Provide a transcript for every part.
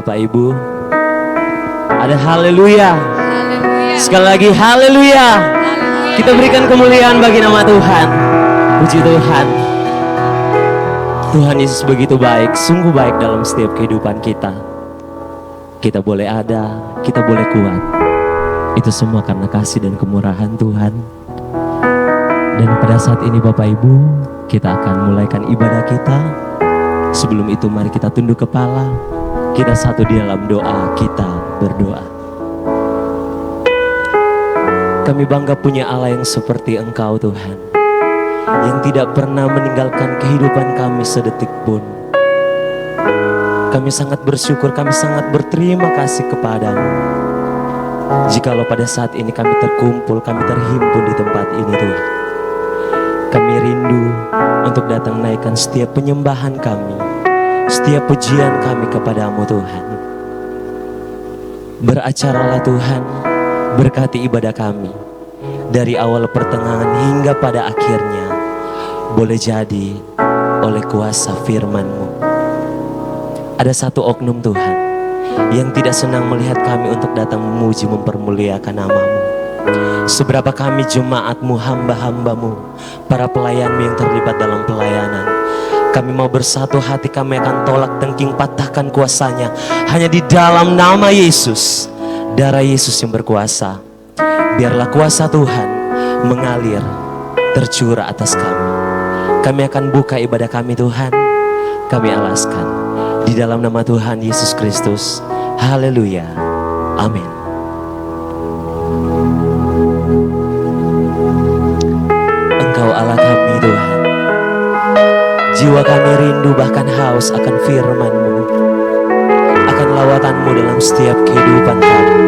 Bapak Ibu. Ada haleluya. Haleluya. Sekali lagi haleluya. Haleluya. Kita berikan kemuliaan bagi nama Tuhan. Puji Tuhan. Tuhan Yesus begitu baik, sungguh baik dalam setiap kehidupan kita. Kita boleh ada, kita boleh kuat. Itu semua karena kasih dan kemurahan Tuhan. Dan pada saat ini Bapak Ibu, kita akan mulaikan ibadah kita. Sebelum itu mari kita tunduk kepala. Kita satu di dalam doa, kita berdoa. Kami bangga punya Allah yang seperti Engkau Tuhan, yang tidak pernah meninggalkan kehidupan kami sedetik pun. Kami sangat bersyukur, kami sangat berterima kasih kepadamu. Jikalau pada saat ini kami terkumpul, kami terhimpun di tempat ini Tuhan, kami rindu untuk datang naikkan setiap penyembahan kami, setiap pujian kami kepadamu Tuhan. Beracaralah Tuhan, berkati ibadah kami dari awal pertengahan hingga pada akhirnya, boleh jadi oleh kuasa firman-Mu. Ada satu oknum Tuhan yang tidak senang melihat kami untuk datang memuji mempermuliakan nama-Mu. Seberapa kami jemaat-Mu, hamba-hamba-Mu, para pelayan-Mu yang terlibat dalam pelayanan, kami mau bersatu hati, kami akan tolak tengking, patahkan kuasanya hanya di dalam nama Yesus. Darah Yesus yang berkuasa. Biarlah kuasa Tuhan mengalir, tercurah atas kami. Kami akan buka ibadah kami Tuhan. Kami alaskan di dalam nama Tuhan Yesus Kristus. Haleluya. Amin. Engkau Allah kami Tuhan. Jiwa kami rindu bahkan haus akan firman-Mu, akan lawatan-Mu dalam setiap kehidupan kami.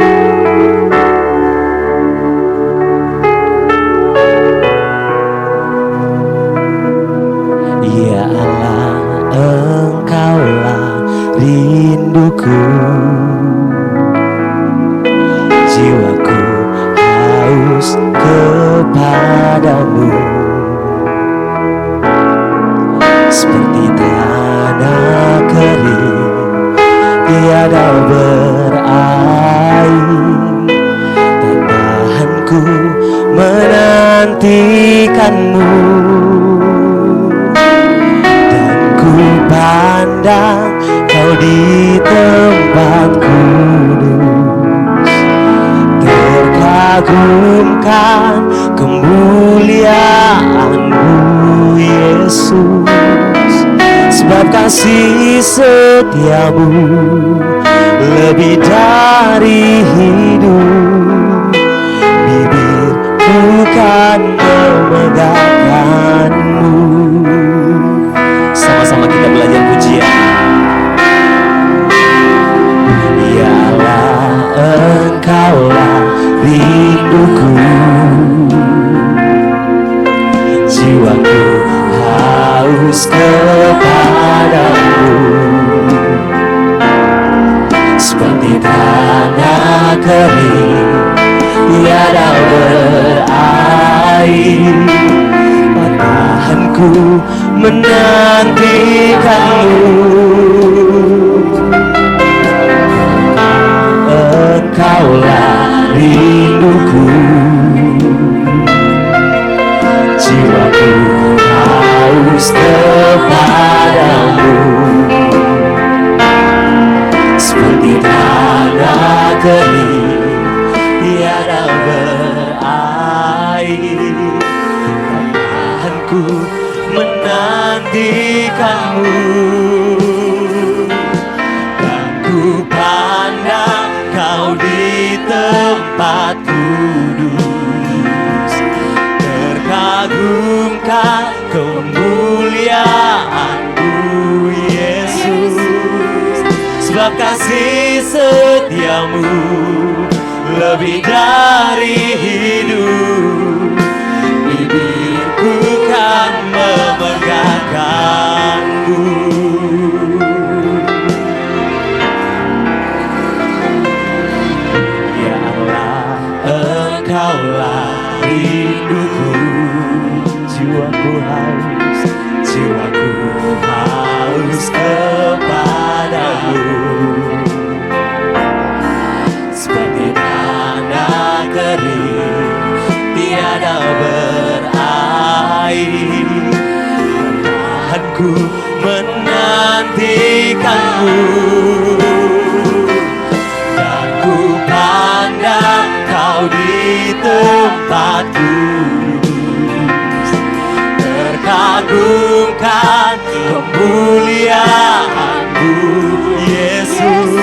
Ya Allah, Engkaulah rinduku. Jiwaku haus kepadamu. Seperti tanah kering, tiada berair, tatahanku menantikanmu. Dan ku pandang kau di tempat kudus, terkagumkan kemuliaan-Mu Yesus. Sebab kasih setiamu lebih dari hidup, bibirku kan memegangkanmu. Sama-sama kita belajar pujian. Ya Allah, Engkaulah rinduku. Jiwaku haus kepadamu. Seperti tanah kering, tiada berair, patahanku menantikanmu. Engkaulah rinduku. Jiwaku haus kepadamu. Seperti tanah kering, tiada berair, patahanku menantikanmu. Dan ku pandang kau di tempat kudus, terkagumkan kemuliaan-Mu Yesus. Sebab kasih setiamu lebih dari hidup, bibirku kan memegangkanmu. Ya Allah, Engkaulah rinduku. Jiwaku haus, jiwaku haus kepadamu. ku menantikanmu, dan ku pandang kau di tempat kudus, terkagumkan kemuliaan-Mu Yesus,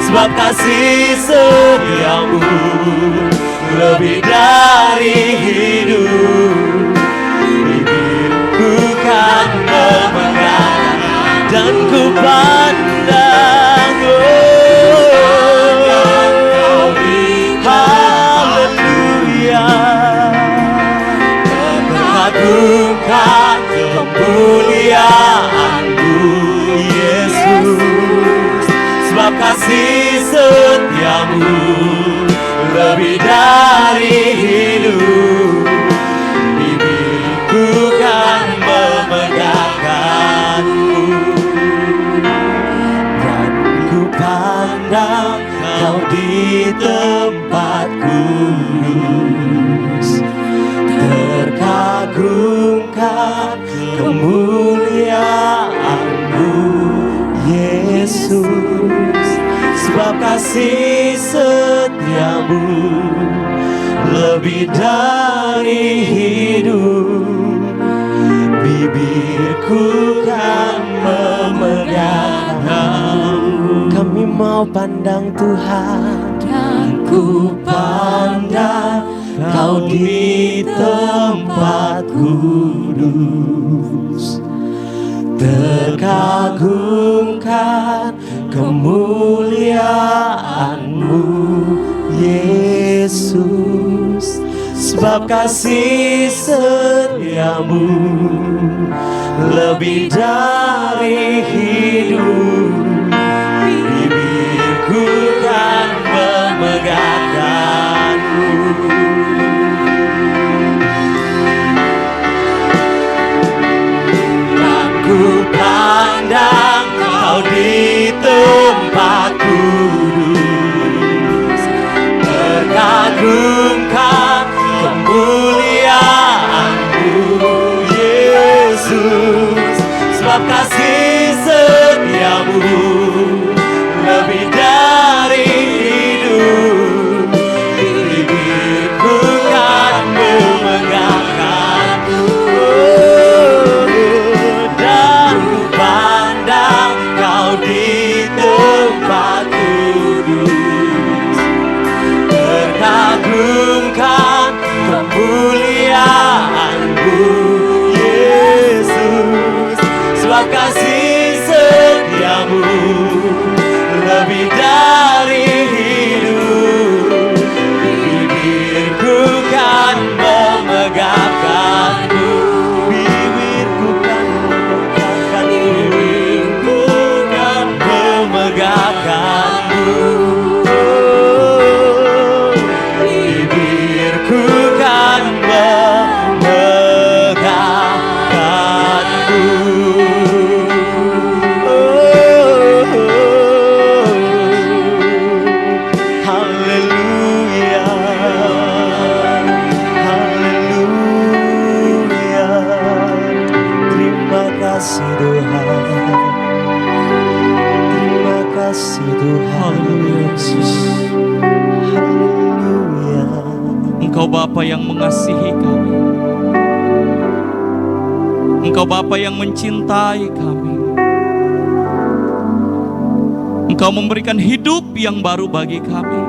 sebab kasih setiamu lebih dari hidup. Bibirku kan memegang dan ku pandang, haleluya, terkagumkan kemuliaan-Mu Yesus, sebab kasih setiamu lebih dari hidup. Bibirku kan memegangkanmu, dan ku pandang kau di tempat kudus, terkagumkan kemuliaan-Mu Yesus, sebab kasih setiamu lebih dari hidup. Bibirku kan memegang. Kami mau pandang Tuhan, dan ku pandang kau di tempat kudus, terkagumkan kemuliaan-Mu Yesus, sebab kasih setiamu lebih dari hidup. Bibirku kan memegangkanmu, dan ku pandang kau di tempat kudus, terkagumkan kemuliaan-Mu Yesus, sebab kasih setiamu lebih dari hidup. Bibirku kan memegangkanmu, dan ku pandang kau di tempat kudus, terkagumkan kemuliaan-Mu Yesus, sebab kasih setiamu lebih dari hidup. Bibirku kan memegangkanmu, bibirku kan memegangkanmu, bibirku kan memegangkanmu, bibirku kan haleluya, haleluya. Terima kasih Tuhan, terima kasih Tuhan Yesus, haleluya. Engkau Bapa yang mengasihi kami, Engkau Bapa yang mencintai kami, Engkau memberikan hidup yang baru bagi kami.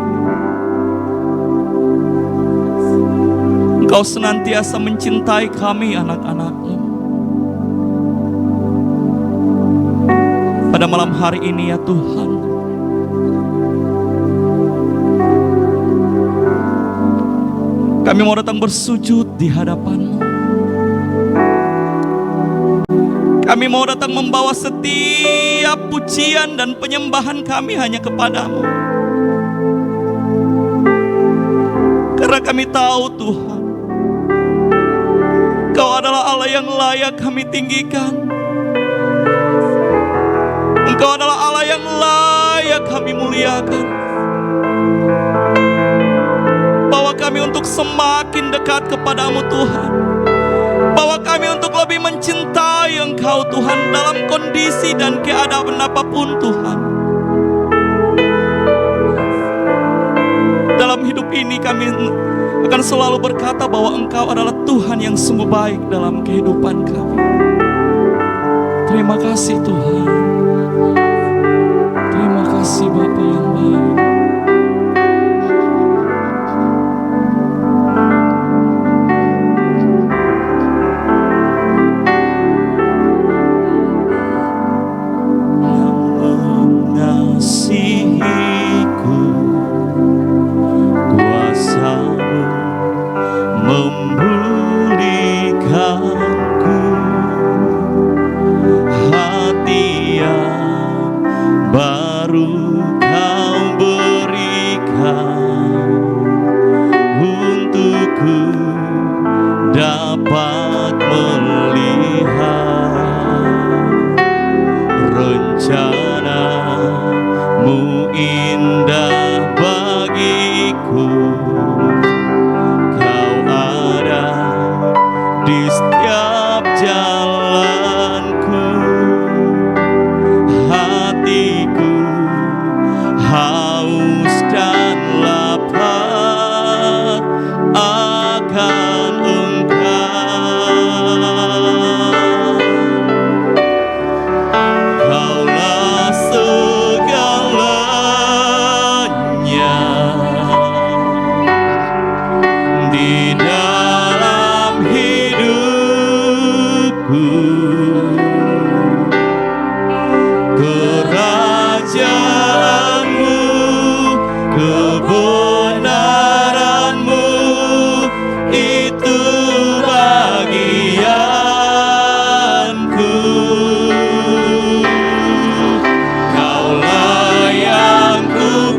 Engkau senantiasa mencintai kami anak-anak-Mu. Pada malam hari ini ya Tuhan, kami mau datang bersujud di hadapan-Mu. Kami mau datang membawa setiap pujian dan penyembahan kami hanya kepadamu. Karena kami tahu Tuhan, Engkau adalah Allah yang layak kami tinggikan. Engkau adalah Allah yang layak kami muliakan. Bawa kami untuk semakin dekat kepadamu Tuhan. Membawa kami untuk lebih mencintai Engkau Tuhan, dalam kondisi dan keadaan apapun Tuhan. Dalam hidup ini kami akan selalu berkata bahwa Engkau adalah Tuhan yang sungguh baik dalam kehidupan kami. Terima kasih Tuhan. Terima kasih Bapa yang baik. Mengasihiku, kuasa-Mu memulihkanku, hati yang baru Kau berikan untukku dapat melihat rencana-Mu indah bagiku. Kau ada di setiap jalanku. Hatiku haus dan lapar akan Engkau. Kaulah segalanya di dalam hidupku. Kerajaan-Mu, kebenaran-Mu, itu bagianku. Kaulah yang ku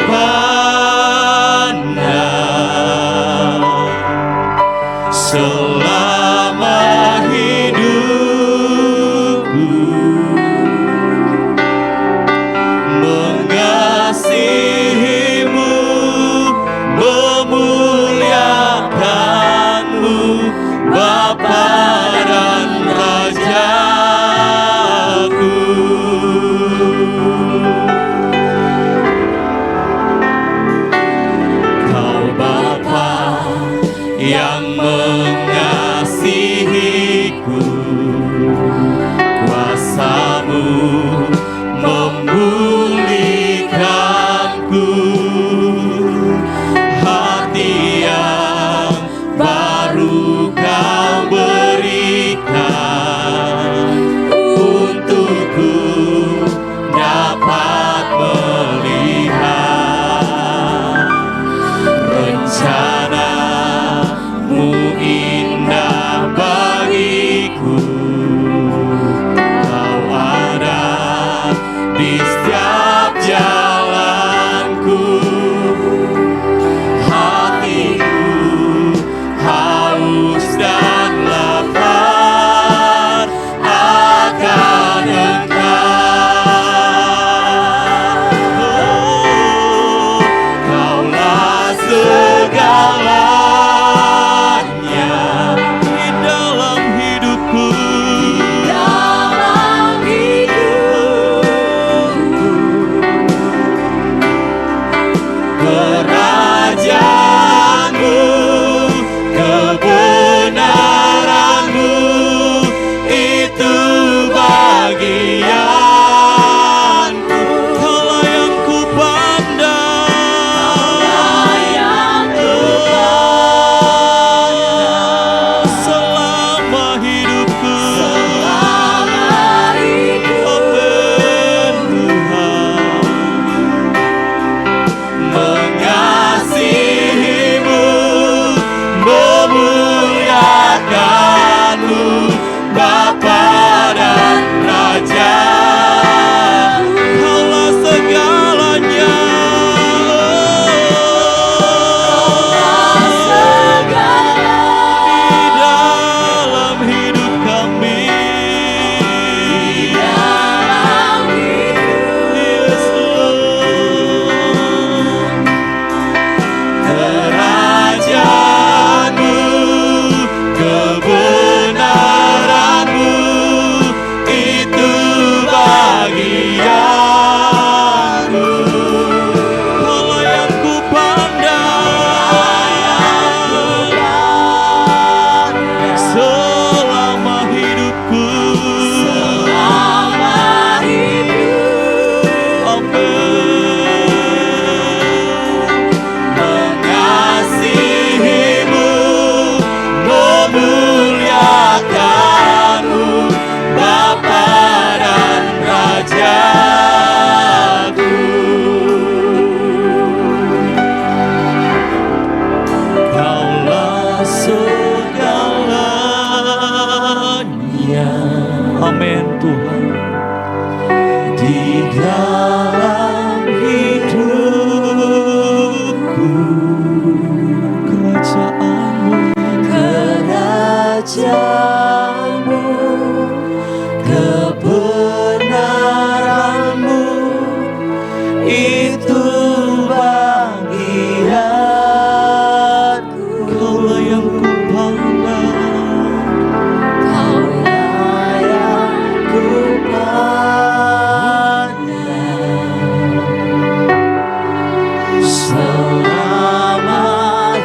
selama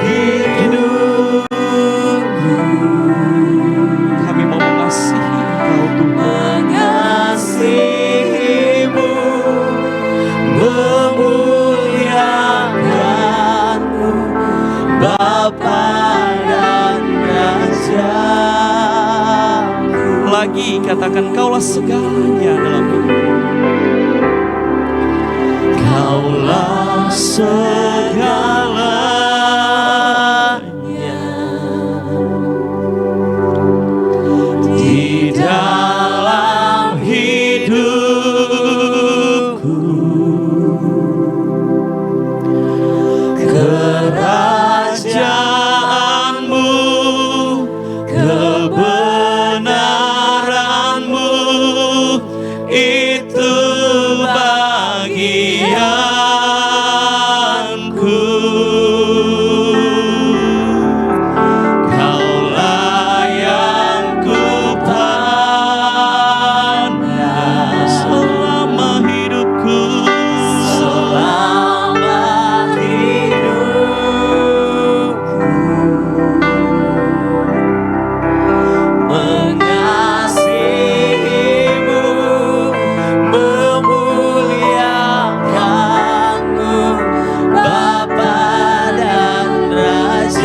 hidupku. Kami mau mengasihi Engkau Tuhan. Mengasihimu, memuliakanmu, Bapa dan Rajaku. Lagi katakan, Kaulah segalanya dalam hidup. Kaulah segalanya di dalam hidupku. Kerajaanmu, kebenaranmu, itu bagianku. Kaulah yang kupandang selama hidupku. Selama hidupku, mengasihimu, memuliakanmu, Bapa dan Rajaku.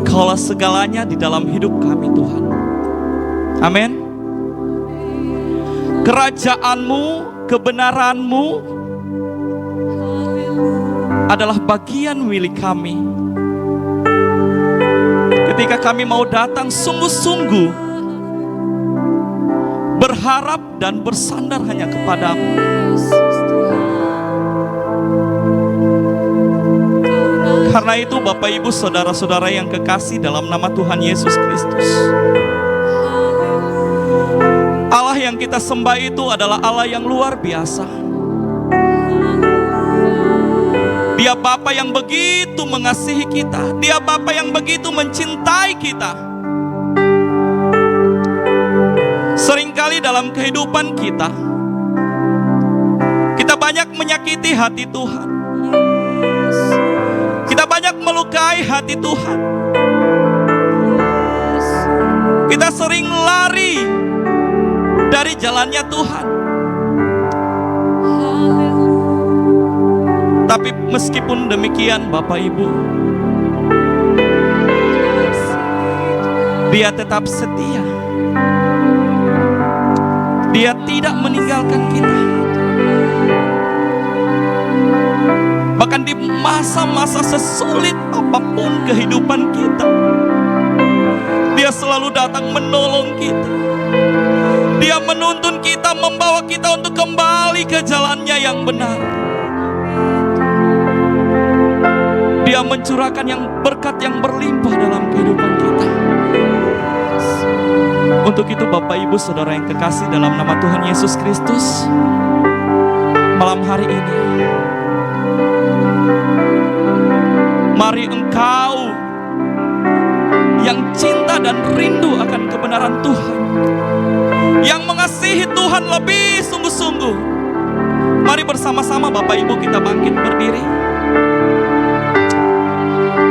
Kaulah segalanya di dalam hidup kami Tuhan. Amin. Kerajaanmu, kebenaranmu adalah bagian milik kami. Ketika kami mau datang sungguh-sungguh berharap dan bersandar hanya kepadamu. Karena itu Bapak Ibu saudara-saudara yang kekasih dalam nama Tuhan Yesus Kristus, Allah yang kita sembah itu adalah Allah yang luar biasa. Dia Bapa yang begitu mengasihi kita. Dia Bapa yang begitu mencintai kita. Seringkali dalam kehidupan kita banyak menyakiti hati Tuhan. Kita banyak melukai hati Tuhan. Kita sering lari dari jalannya Tuhan. Tapi meskipun demikian Bapak Ibu, Dia tetap setia. Dia tidak meninggalkan kita. Bahkan di masa-masa sesulit apapun kehidupan kita, Dia selalu datang menolong kita. Dia menuntun kita, membawa kita untuk kembali ke jalannya yang benar. Dia mencurahkan yang berkat yang berlimpah dalam kehidupan kita. Untuk itu Bapak Ibu Saudara yang kekasih dalam nama Tuhan Yesus Kristus, malam hari ini mari engkau yang cinta dan rindu akan kebenaran Tuhan, yang mengasihi Tuhan lebih sungguh-sungguh, mari bersama-sama Bapak Ibu kita bangkit berdiri.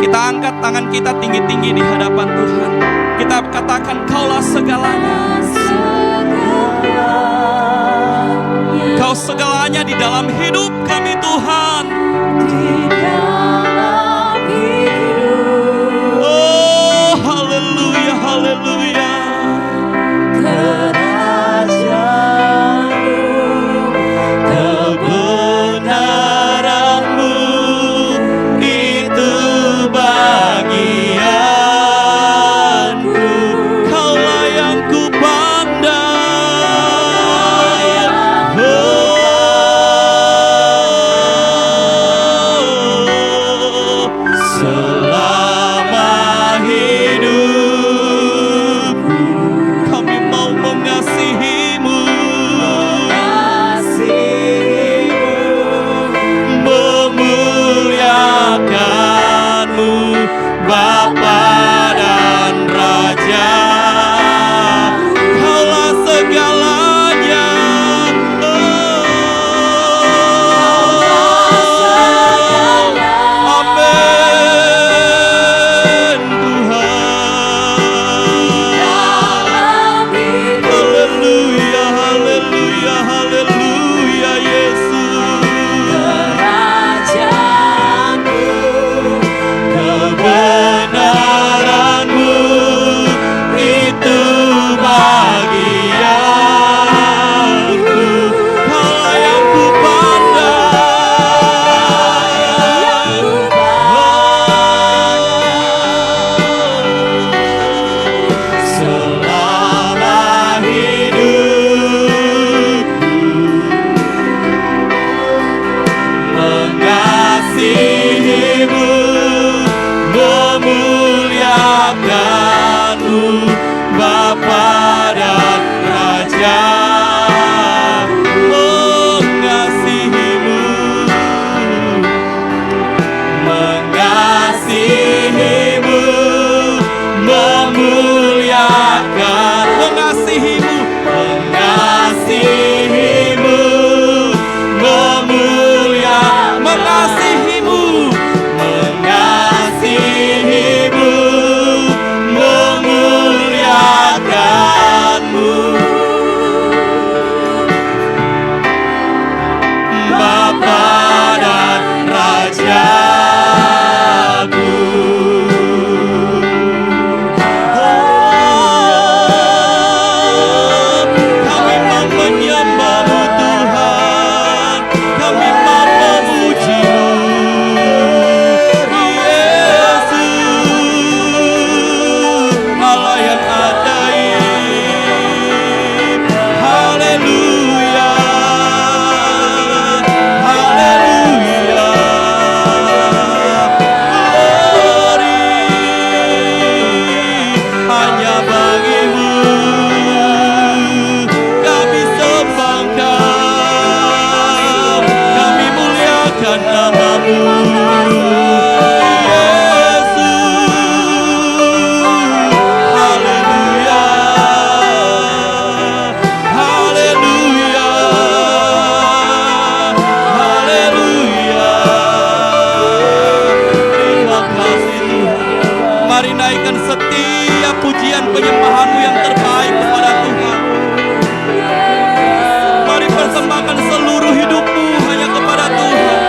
Kita angkat tangan kita tinggi-tinggi di hadapan Tuhan. Kita katakan, Kaulah segalanya. Kau segalanya di dalam hidup kami Tuhan. Oh, haleluya, haleluya. muliakan nama-Mu, setiap pujian penyembahan-Mu yang terbaik kepada Tuhan. Mari persembahkan seluruh hidup-Mu hanya kepada Tuhan.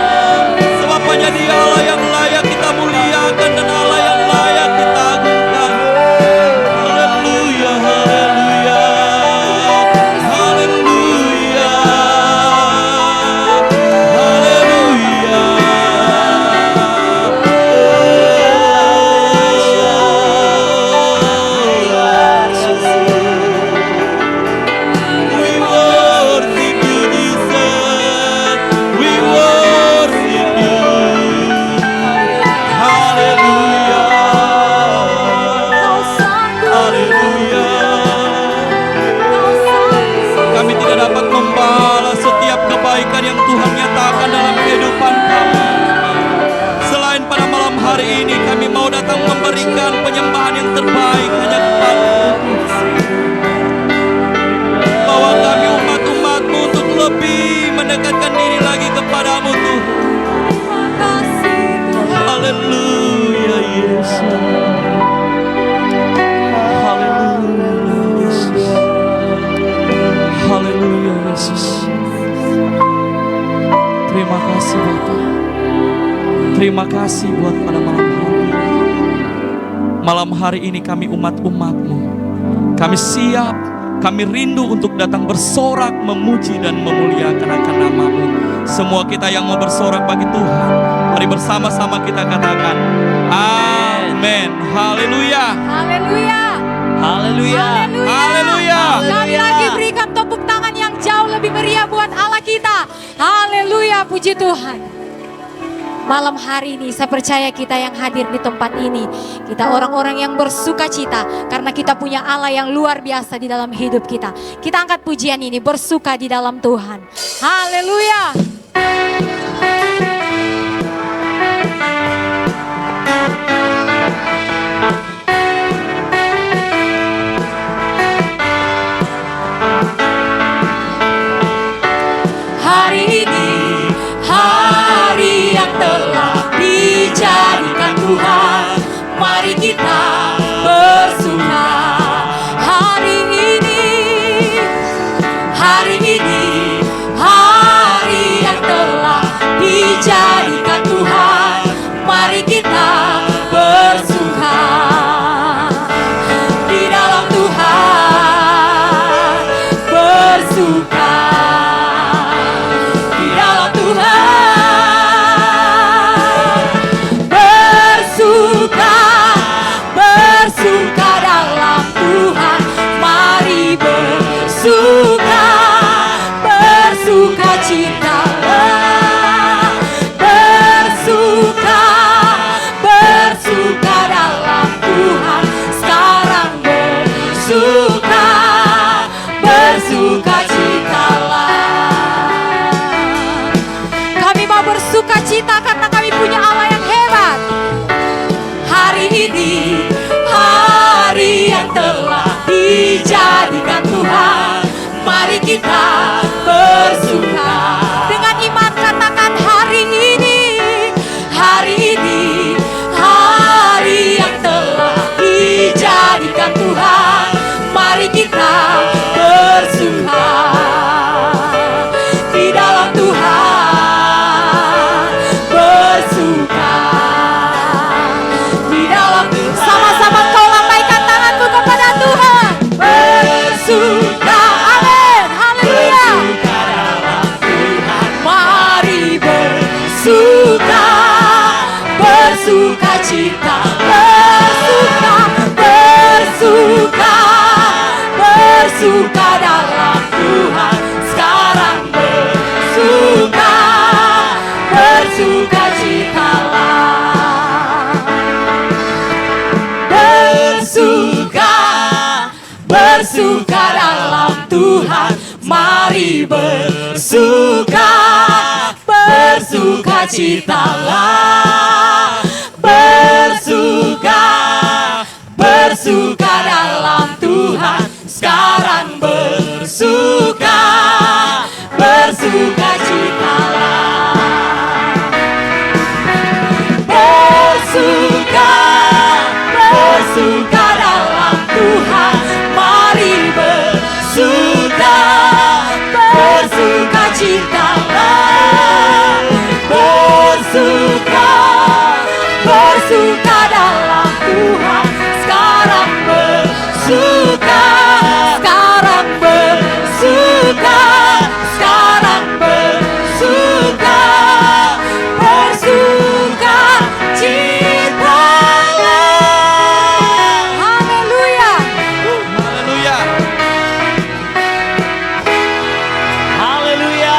Sebab hanya Dia Allah yang layak kita muliakan dan Allah yang layak kita agungkan. Haleluya, haleluya, haleluya, haleluya. Yang Tuhan nyatakan dalam kehidupan kami. Selain pada malam hari ini kami mau datang memberikan penyembahan yang terbaik hanya kepada-Mu. Bawa kami umat-umat-Mu untuk lebih mendekatkan diri lagi kepada-Mu Tuhan. Haleluya Yesus. Haleluya Yesus. Haleluya Yesus. Terima kasih Bapa. Terima kasih buat pada malam hari ini. Malam hari ini kami umat-umat-Mu. Kami siap, kami rindu untuk datang bersorak, memuji dan memuliakan akan nama-Mu. Semua kita yang mau bersorak bagi Tuhan, mari bersama-sama kita katakan amin. Haleluya. Haleluya. Haleluya. Haleluya. Kami lagi berikan tepuk tangan yang jauh lebih meriah buat Allah kita. Haleluya, puji Tuhan. Malam hari ini saya percaya kita yang hadir di tempat ini, kita orang-orang yang bersuka cita karena kita punya Allah yang luar biasa di dalam hidup kita. Kita angkat pujian ini, bersuka di dalam Tuhan. Haleluya. Hari ini hari yang telah dijadikan Tuhan, mari kita bersuka. Hari ini hari yang telah dijadikan Tuhan, mari kita bersuka di dalam Tuhan, bersuka. Bersuka dalam Tuhan, mari bersuka, bersuka cita, bersuka, bersuka dalam Tuhan. Sekarang bersuka, bersuka citalah. Kami mau bersuka cita karena kami punya Allah yang hebat. Hari ini hari yang telah dijadikan Tuhan, mari kita bersuka. Dengan iman katakan hari ini hari yang telah dijadikan Tuhan, mari kita bersuka di dalam Tuhan, bersuka. Sama-sama kau lambaikan tanganmu kepada Tuhan. Bersuka, amin, haleluya. Mari bersuka, bersuka cita, bersuka, bersuka, bersuka dalam Tuhan. Sekarang bersuka, bersuka citalah. Bersuka dalam Tuhan, mari bersuka, bersuka bersukacitalah, bersuka dalam Tuhan. Sekarang bersukacitalah, bersuka dalam Tuhan. Mari bersukacitalah, bersuka dalam Tuhan. Sekarang bersuka, sekarang bersuka, sekarang bersuka, bersukacitalah. Haleluya. Haleluya. Haleluya.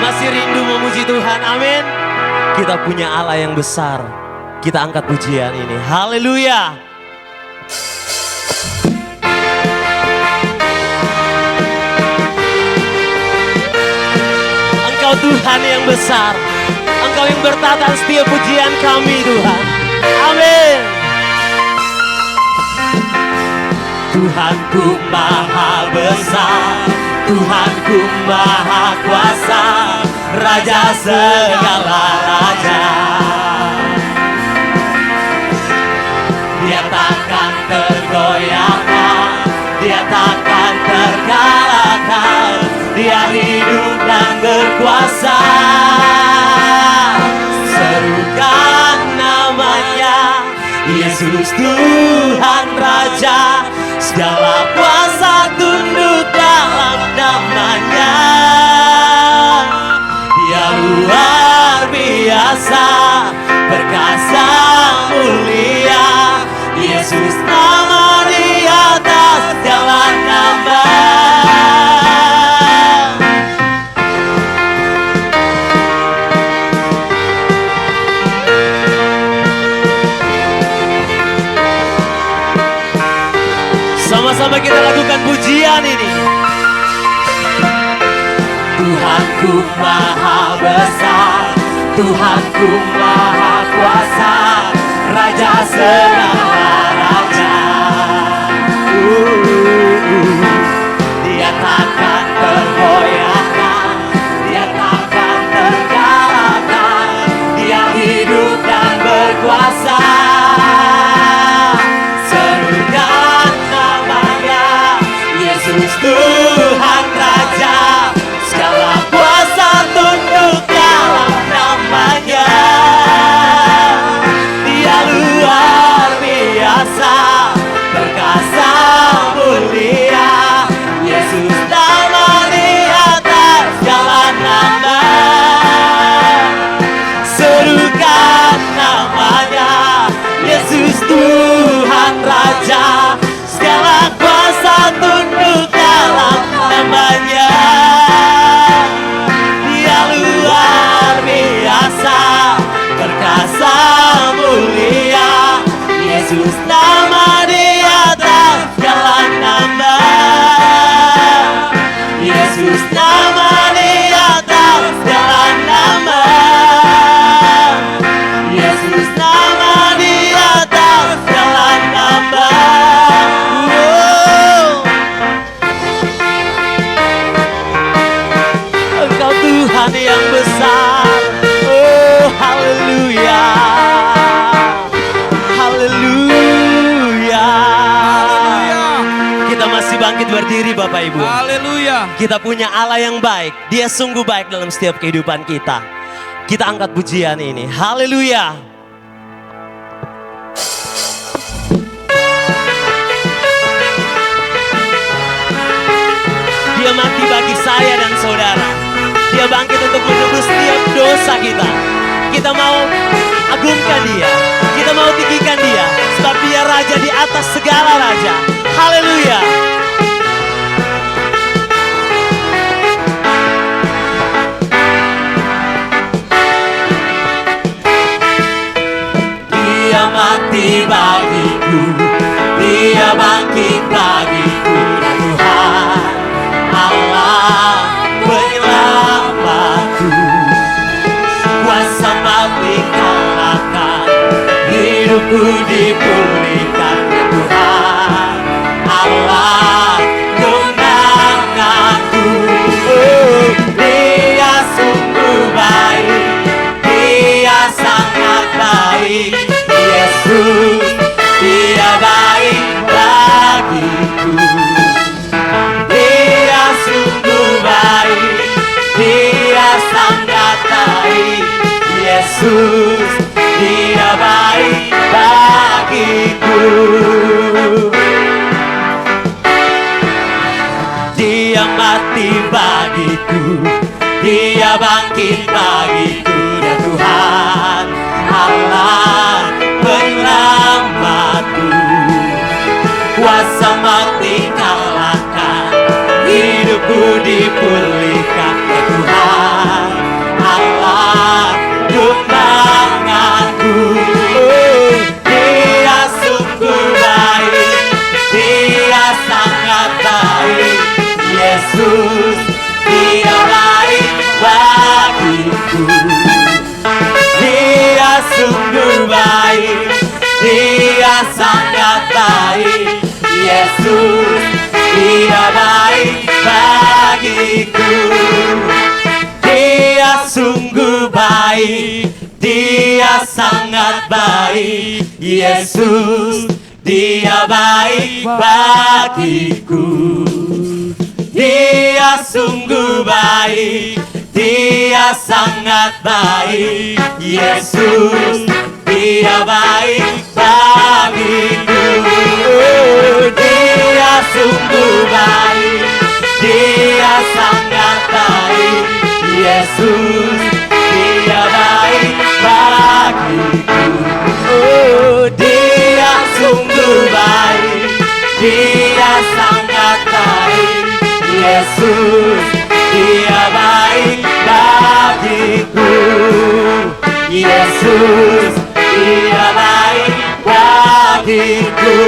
Masih rindu memuji Tuhan, amin. Kita punya Allah yang besar. Kita angkat pujian ini, haleluya. Engkau Tuhan yang besar, Engkau yang bertata setiap pujian kami Tuhan, amin. Tuhanku maha besar, Tuhanku maha kuasa, Raja segala raja. Dia takkan tergoyahkan, dia takkan terkalahkan, dia hidup dan berkuasa. Serukan namanya, Yesus Tuhan Raja. Segala kuasa tunduk dalam namanya. Dia luar biasa, perkasa mulia. Yesus nama di atas segala nama. Sama-sama kita lakukan pujian ini. Tuhanku maha besar, Tuhanku maha kuasa, Raja segala raja. Dia takkan tergoyahkan, dia takkan terkalahkan, dia hidup dan berkuasa. Serukan namanya, Yesus Tuhan Raja. Segala kuasa tunduk dalam namanya. Dia luar biasa, perkasa mulia. Yesus nama di atas segala nama. Serukan namanya, Yesus Tuhan Raja. Segala kuasa tunduk dalam namanya. Dia luar biasa, perkasa mulia. Yesus nama di atas segala nama. Yesus nama di atas segala nama. Yesus nama di atas segala nama. Engkau Tuhan yang besar. Oh haleluya, haleluya. Kita masih bangkit berdiri Bapak Ibu. Haleluya. Kita punya Allah yang baik. Dia sungguh baik dalam setiap kehidupan kita. Kita angkat pujian ini. Haleluya. Dia mati bagi saya dan saudara. Dia bangkit untuk menebus setiap dosa kita. Kita mau agungkan Dia. Kita mau tinggikan Dia. Sebab Dia Raja di atas segala raja. Haleluya. Dia mati bagiku, Dia bangkit bagiku. Tuhan Allah penyelamatku, kuasa hidupku dipulihkan Tuhan Allah kemenanganku. Dia sungguh baik, Dia sangat baik, Yesus, Dia baik bagiku. Dia sungguh baik, Dia sangat baik, Yesus, Dia baik bagiku. Dia mati bagiku, Dia bangkit bagiku, dan Tuhan Allah penyelamatku. Kuasa mati kalahkan, hidupku dipulihkan, dan Tuhan Allah kemenanganku. Dia sungguh baik, Dia sangat baik, Yesus, Dia baik bagiku. Dia sungguh baik, Dia sangat baik, Yesus, Dia baik bagiku. Dia sungguh baik, Dia sangat baik, Yesus, Dia baik bagiku. Dia sungguh baik, Dia sangat baik, Yesus, Dia baik bagiku. Dia sungguh baik, Dia sangat baik, Yesus, Dia baik bagiku. Dia sungguh baik, Dia sangat baik, Yesus, Dia baik bagiku. Yesus, Dia baik bagiku.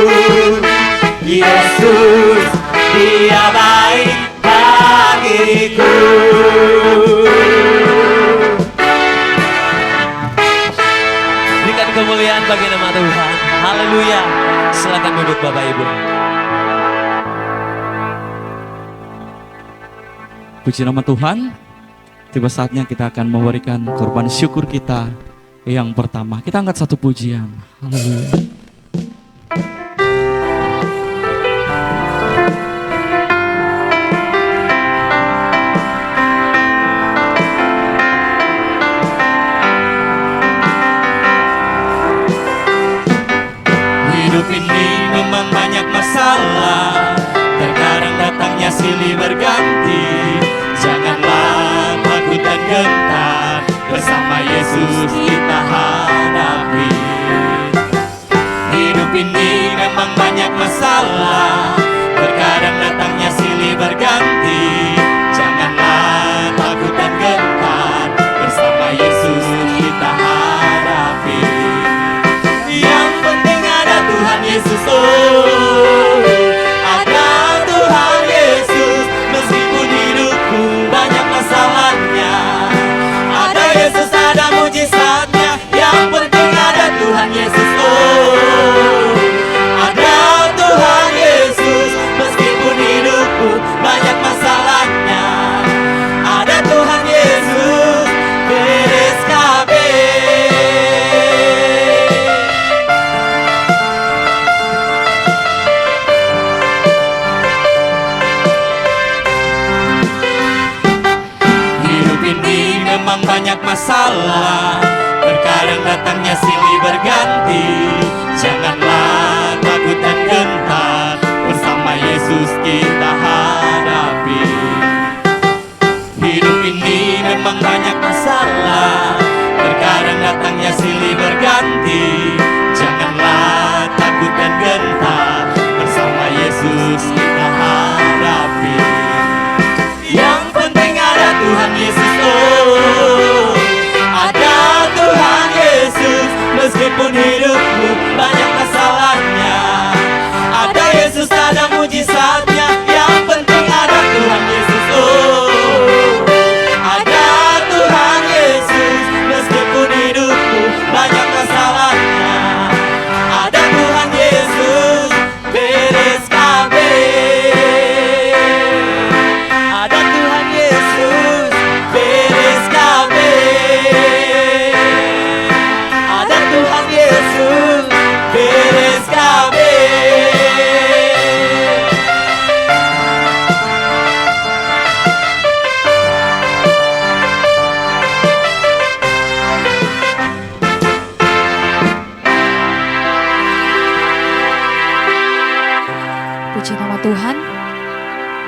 Yesus, Dia baik bagiku. Berikan kemuliaan bagi nama Tuhan. Haleluya. Silakan duduk Bapak Ibu. Puji nama Tuhan. Tiba saatnya kita akan memberikan korban syukur kita yang pertama. Kita angkat satu pujian. Haleluya. Hidup ini memang banyak masalah, terkadang datangnya silih berganti. Janganlah takut dan gentar, bersama Yesus kita hadapi. Hidup ini memang banyak masalah, terkadang datangnya silih berganti. Janganlah takut dan gentar, bersama Yesus kita hadapi. Yang penting ada Tuhan Yesus, oh, ada Tuhan Yesus. Meskipun hidupku banyak masalahnya, ada Yesus, ada mujizatnya. Yang penting ada Tuhan Yesus, oh, ada Tuhan Yesus. Meskipun hidupku banyak masalahnya, ada Tuhan Yesus, beres kabeh. Hidup ini memang banyak masalah, terkadang datangnya silih berganti. Janganlah takut dan gentar, bersama Yesus kita hadapi. Hidup ini memang banyak masalah, terkadang datangnya silih berganti. Janganlah takut dan gentar, bersama Yesus kita hadapi. Yang penting ada Tuhan Yesus, oh, ada Tuhan Yesus. Meskipun hidupku banyak masalahnya, ada Yesus, ada mujizatnya. Yang penting ada Tuhan Yesus, oh, ada Tuhan Yesus. nama Tuhan.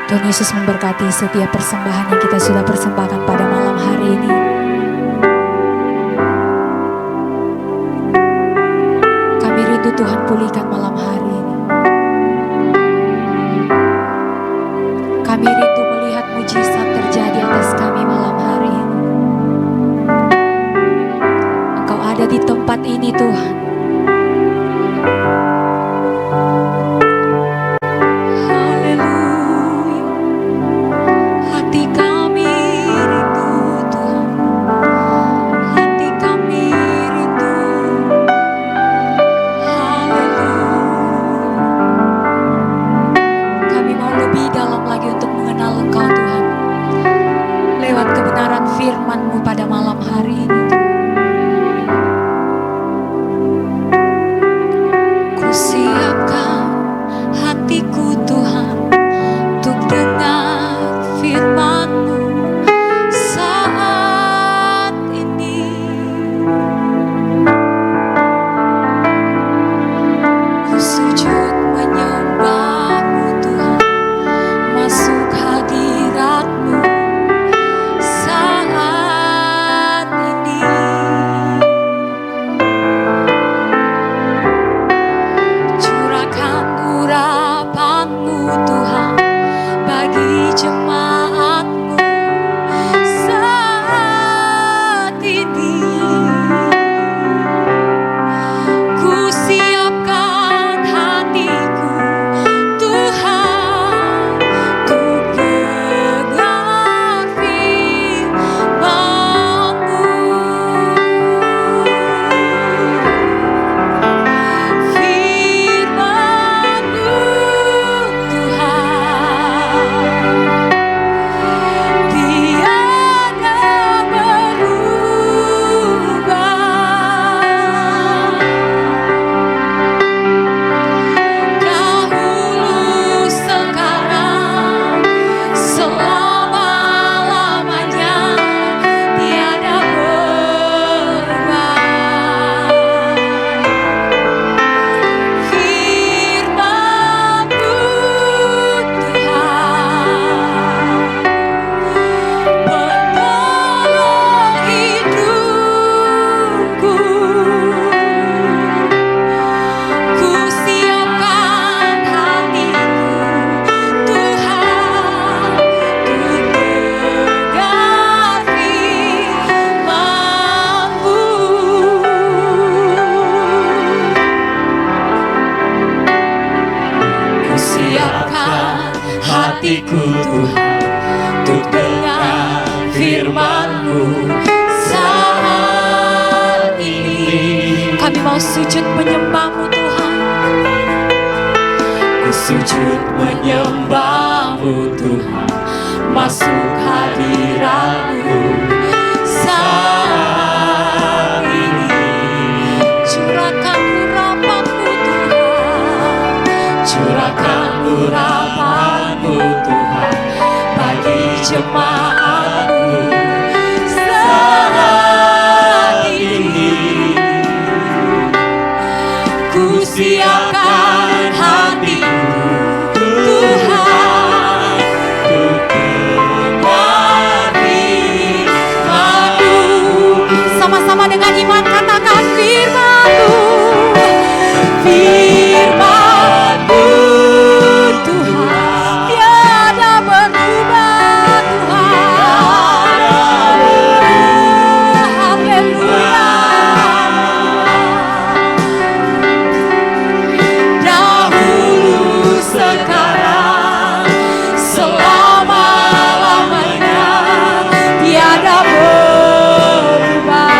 Tuhan Yesus memberkati setiap persembahan yang kita sudah persembahkan pada malam hari ini. Kami rindu Tuhan pulihkan malam hari ini. Kami rindu melihat mujizat terjadi atas kami malam hari ini. Engkau ada di tempat ini Tuhan. Firman-Mu pada malam hari ini. Ku siapkan hatiku Tuhan untuk dengar firman-Mu saat ini. Ku sujud menyembah-Mu Tuhan, masuk hadirat-Mu hatiku Tuhan untuk dengar firman-Mu saat ini. Kami mau sujud menyembah-Mu Tuhan. Ku sujud menyembah-Mu Tuhan, masuk hadirat-Mu saat ini. Curahkan urapan-Mu Tuhan, curahkan urapan-Mu Tuhan bagi jemaat-Mu saat ini. Ku siapkan hatiku Tuhan untuk dengar firman-Mu. sama-sama dengan iman katakan firman-Mu. Firman-Mu Tuhan tiada berubah Tuhan. Haleluya. Dahulu sekarang selama-lamanya tiada berubah.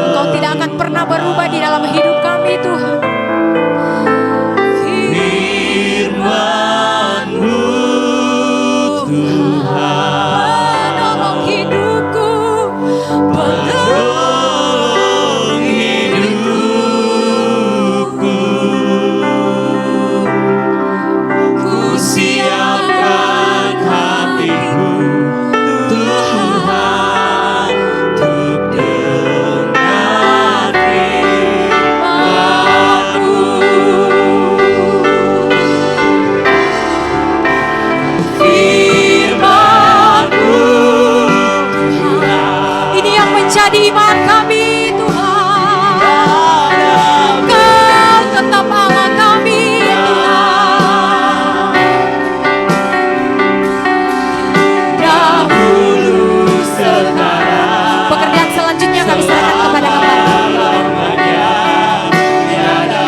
Engkau tidak akan pernah berubah di dalam hidup kami Tuhan. Firman-Mu Tuhan, Penolong hidupku, penolong hidupku. Ku siapkan hatiku Tuhan untuk dengar firman-Mu. Firman-Mu Tuhan, ini yang menjadi iman kami Tuhan. Engkau tetap Allah kami Tuhan. dahulu sekarang Pekerjaan selanjutnya kami serahkan kepada Hamba. tiada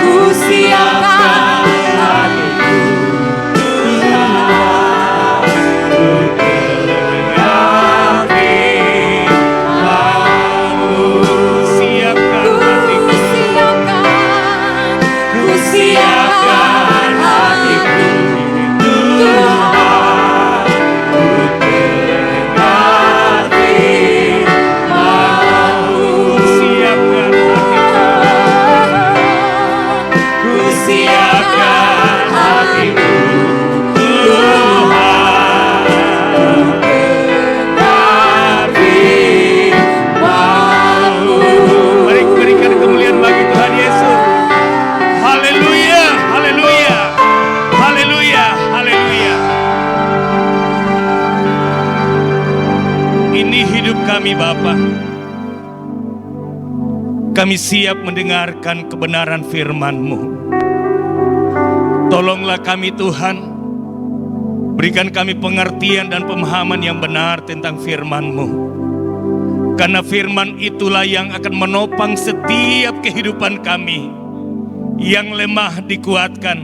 Ku siapkan Siapkan ku hatiku. siapkan, ku siapkan hatiku Tuhan. Siapkan Ku siapkan hatiku Tuhan dengar firman-Mu. Mari berikan kemuliaan bagi Tuhan Yesus. Haleluya, haleluya, haleluya, haleluya. Ini hidup kami Bapa. Kami siap mendengarkan kebenaran firman-Mu. Tolonglah kami Tuhan. Berikan kami pengertian dan pemahaman yang benar tentang firman-Mu. Karena firman itulah yang akan menopang setiap kehidupan kami. Yang lemah dikuatkan,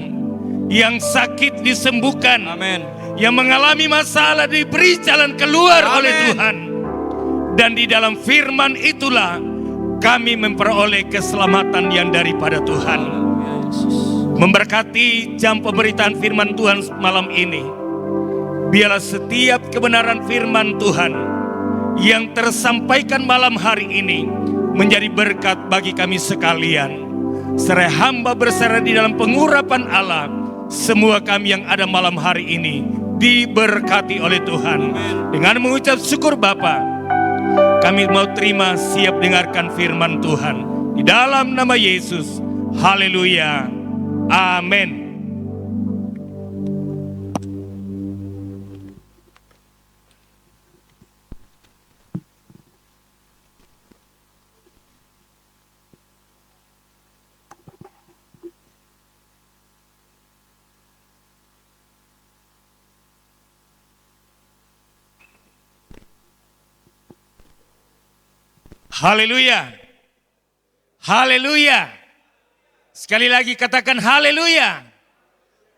yang sakit disembuhkan, Amin. yang mengalami masalah diberi jalan keluar oleh Tuhan. Dan di dalam firman itulah kami memperoleh keselamatan yang daripada Tuhan. Memberkati jam pemberitaan firman Tuhan malam ini. Biarlah setiap kebenaran firman Tuhan yang tersampaikan malam hari ini menjadi berkat bagi kami sekalian. Serai hamba berserah di dalam pengurapan Allah. Semua kami yang ada malam hari ini diberkati oleh Tuhan. Dengan mengucap syukur Bapa, kami mau terima siap dengarkan firman Tuhan. Di dalam nama Yesus. Haleluya. Amin. Haleluya. Haleluya. Sekali lagi katakan haleluya.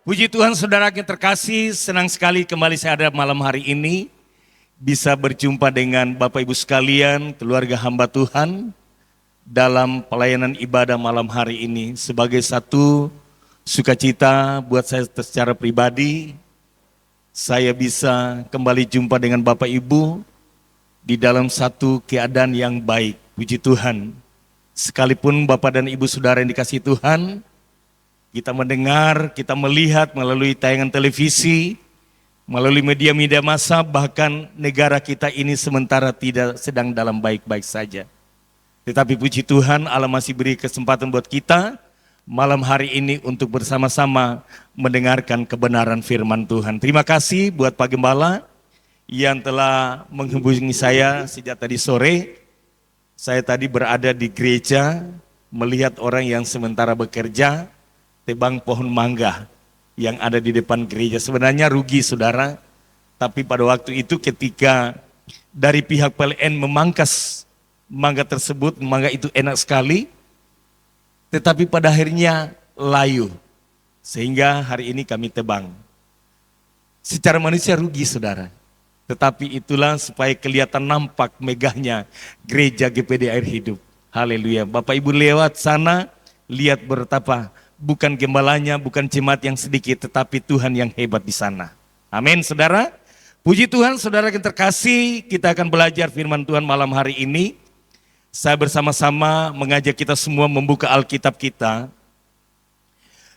Puji Tuhan saudara yang terkasih, senang sekali kembali saya ada malam hari ini. Bisa berjumpa dengan Bapak Ibu sekalian, keluarga hamba Tuhan. Dalam pelayanan ibadah malam hari ini. Sebagai satu sukacita buat saya secara pribadi. Saya bisa kembali jumpa dengan Bapak Ibu. Di dalam satu keadaan yang baik, puji Tuhan. Sekalipun Bapak dan Ibu Saudara yang dikasihi Tuhan, kita mendengar, kita melihat melalui tayangan televisi, melalui media-media massa, bahkan negara kita ini sementara tidak sedang dalam baik-baik saja. Tetapi puji Tuhan, Allah masih beri kesempatan buat kita malam hari ini untuk bersama-sama mendengarkan kebenaran firman Tuhan. Terima kasih buat Pak Gembala yang telah menghubungi saya sejak tadi sore. Saya tadi berada di gereja melihat orang yang sementara bekerja tebang pohon mangga yang ada di depan gereja. Sebenarnya rugi saudara, tapi pada waktu itu ketika dari pihak PLN memangkas mangga tersebut, mangga itu enak sekali, tetapi pada akhirnya layu. Sehingga hari ini kami tebang. Secara manusia rugi saudara. Tetapi itulah supaya kelihatan nampak megahnya gereja GPD Air Hidup. Haleluya. Bapak Ibu lewat sana, lihat betapa bukan gembalanya, bukan jemaat yang sedikit, tetapi Tuhan yang hebat di sana. Amin saudara. Puji Tuhan saudara yang terkasih, kita akan belajar firman Tuhan malam hari ini. Saya bersama-sama mengajak kita semua membuka Alkitab kita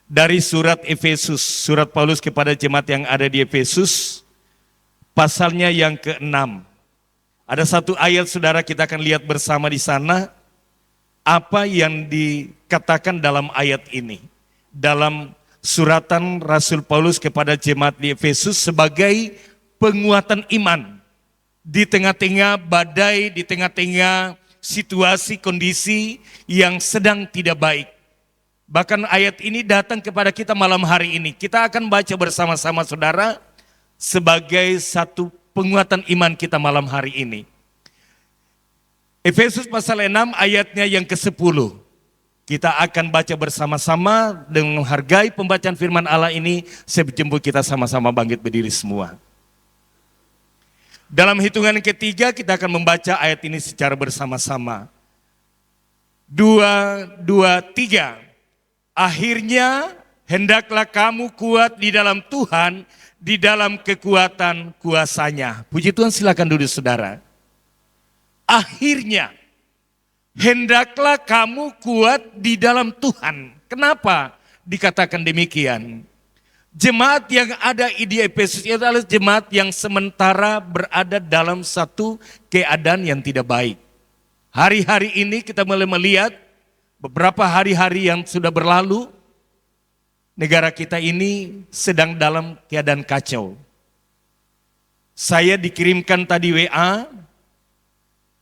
dari surat Efesus, surat Paulus kepada jemaat yang ada di Efesus, pasalnya yang ke-6. Ada satu ayat saudara, kita akan lihat bersama di sana apa yang dikatakan dalam ayat ini. Dalam suratan Rasul Paulus kepada jemaat di Efesus sebagai penguatan iman di tengah-tengah badai, di tengah-tengah situasi kondisi yang sedang tidak baik. Bahkan ayat ini datang kepada kita malam hari ini. Kita akan baca bersama-sama saudara sebagai satu penguatan iman kita malam hari ini. Efesus pasal 6 ayatnya yang ke-10. Kita akan baca bersama-sama dengan menghargai pembacaan firman Allah ini. Saya berjemput kita sama-sama bangkit berdiri semua. Dalam hitungan ketiga kita akan membaca ayat ini secara bersama-sama. 2, 3. Akhirnya hendaklah kamu kuat di dalam Tuhan, di dalam kekuatan kuasa-Nya. Puji Tuhan, silakan duduk saudara. Akhirnya hendaklah kamu kuat di dalam Tuhan. Kenapa dikatakan demikian? Jemaat yang ada di Efesus itu adalah jemaat yang sementara berada dalam satu keadaan yang tidak baik. Hari-hari ini kita mulai melihat beberapa hari-hari yang sudah berlalu, negara kita ini sedang dalam keadaan kacau. Saya dikirimkan tadi WA,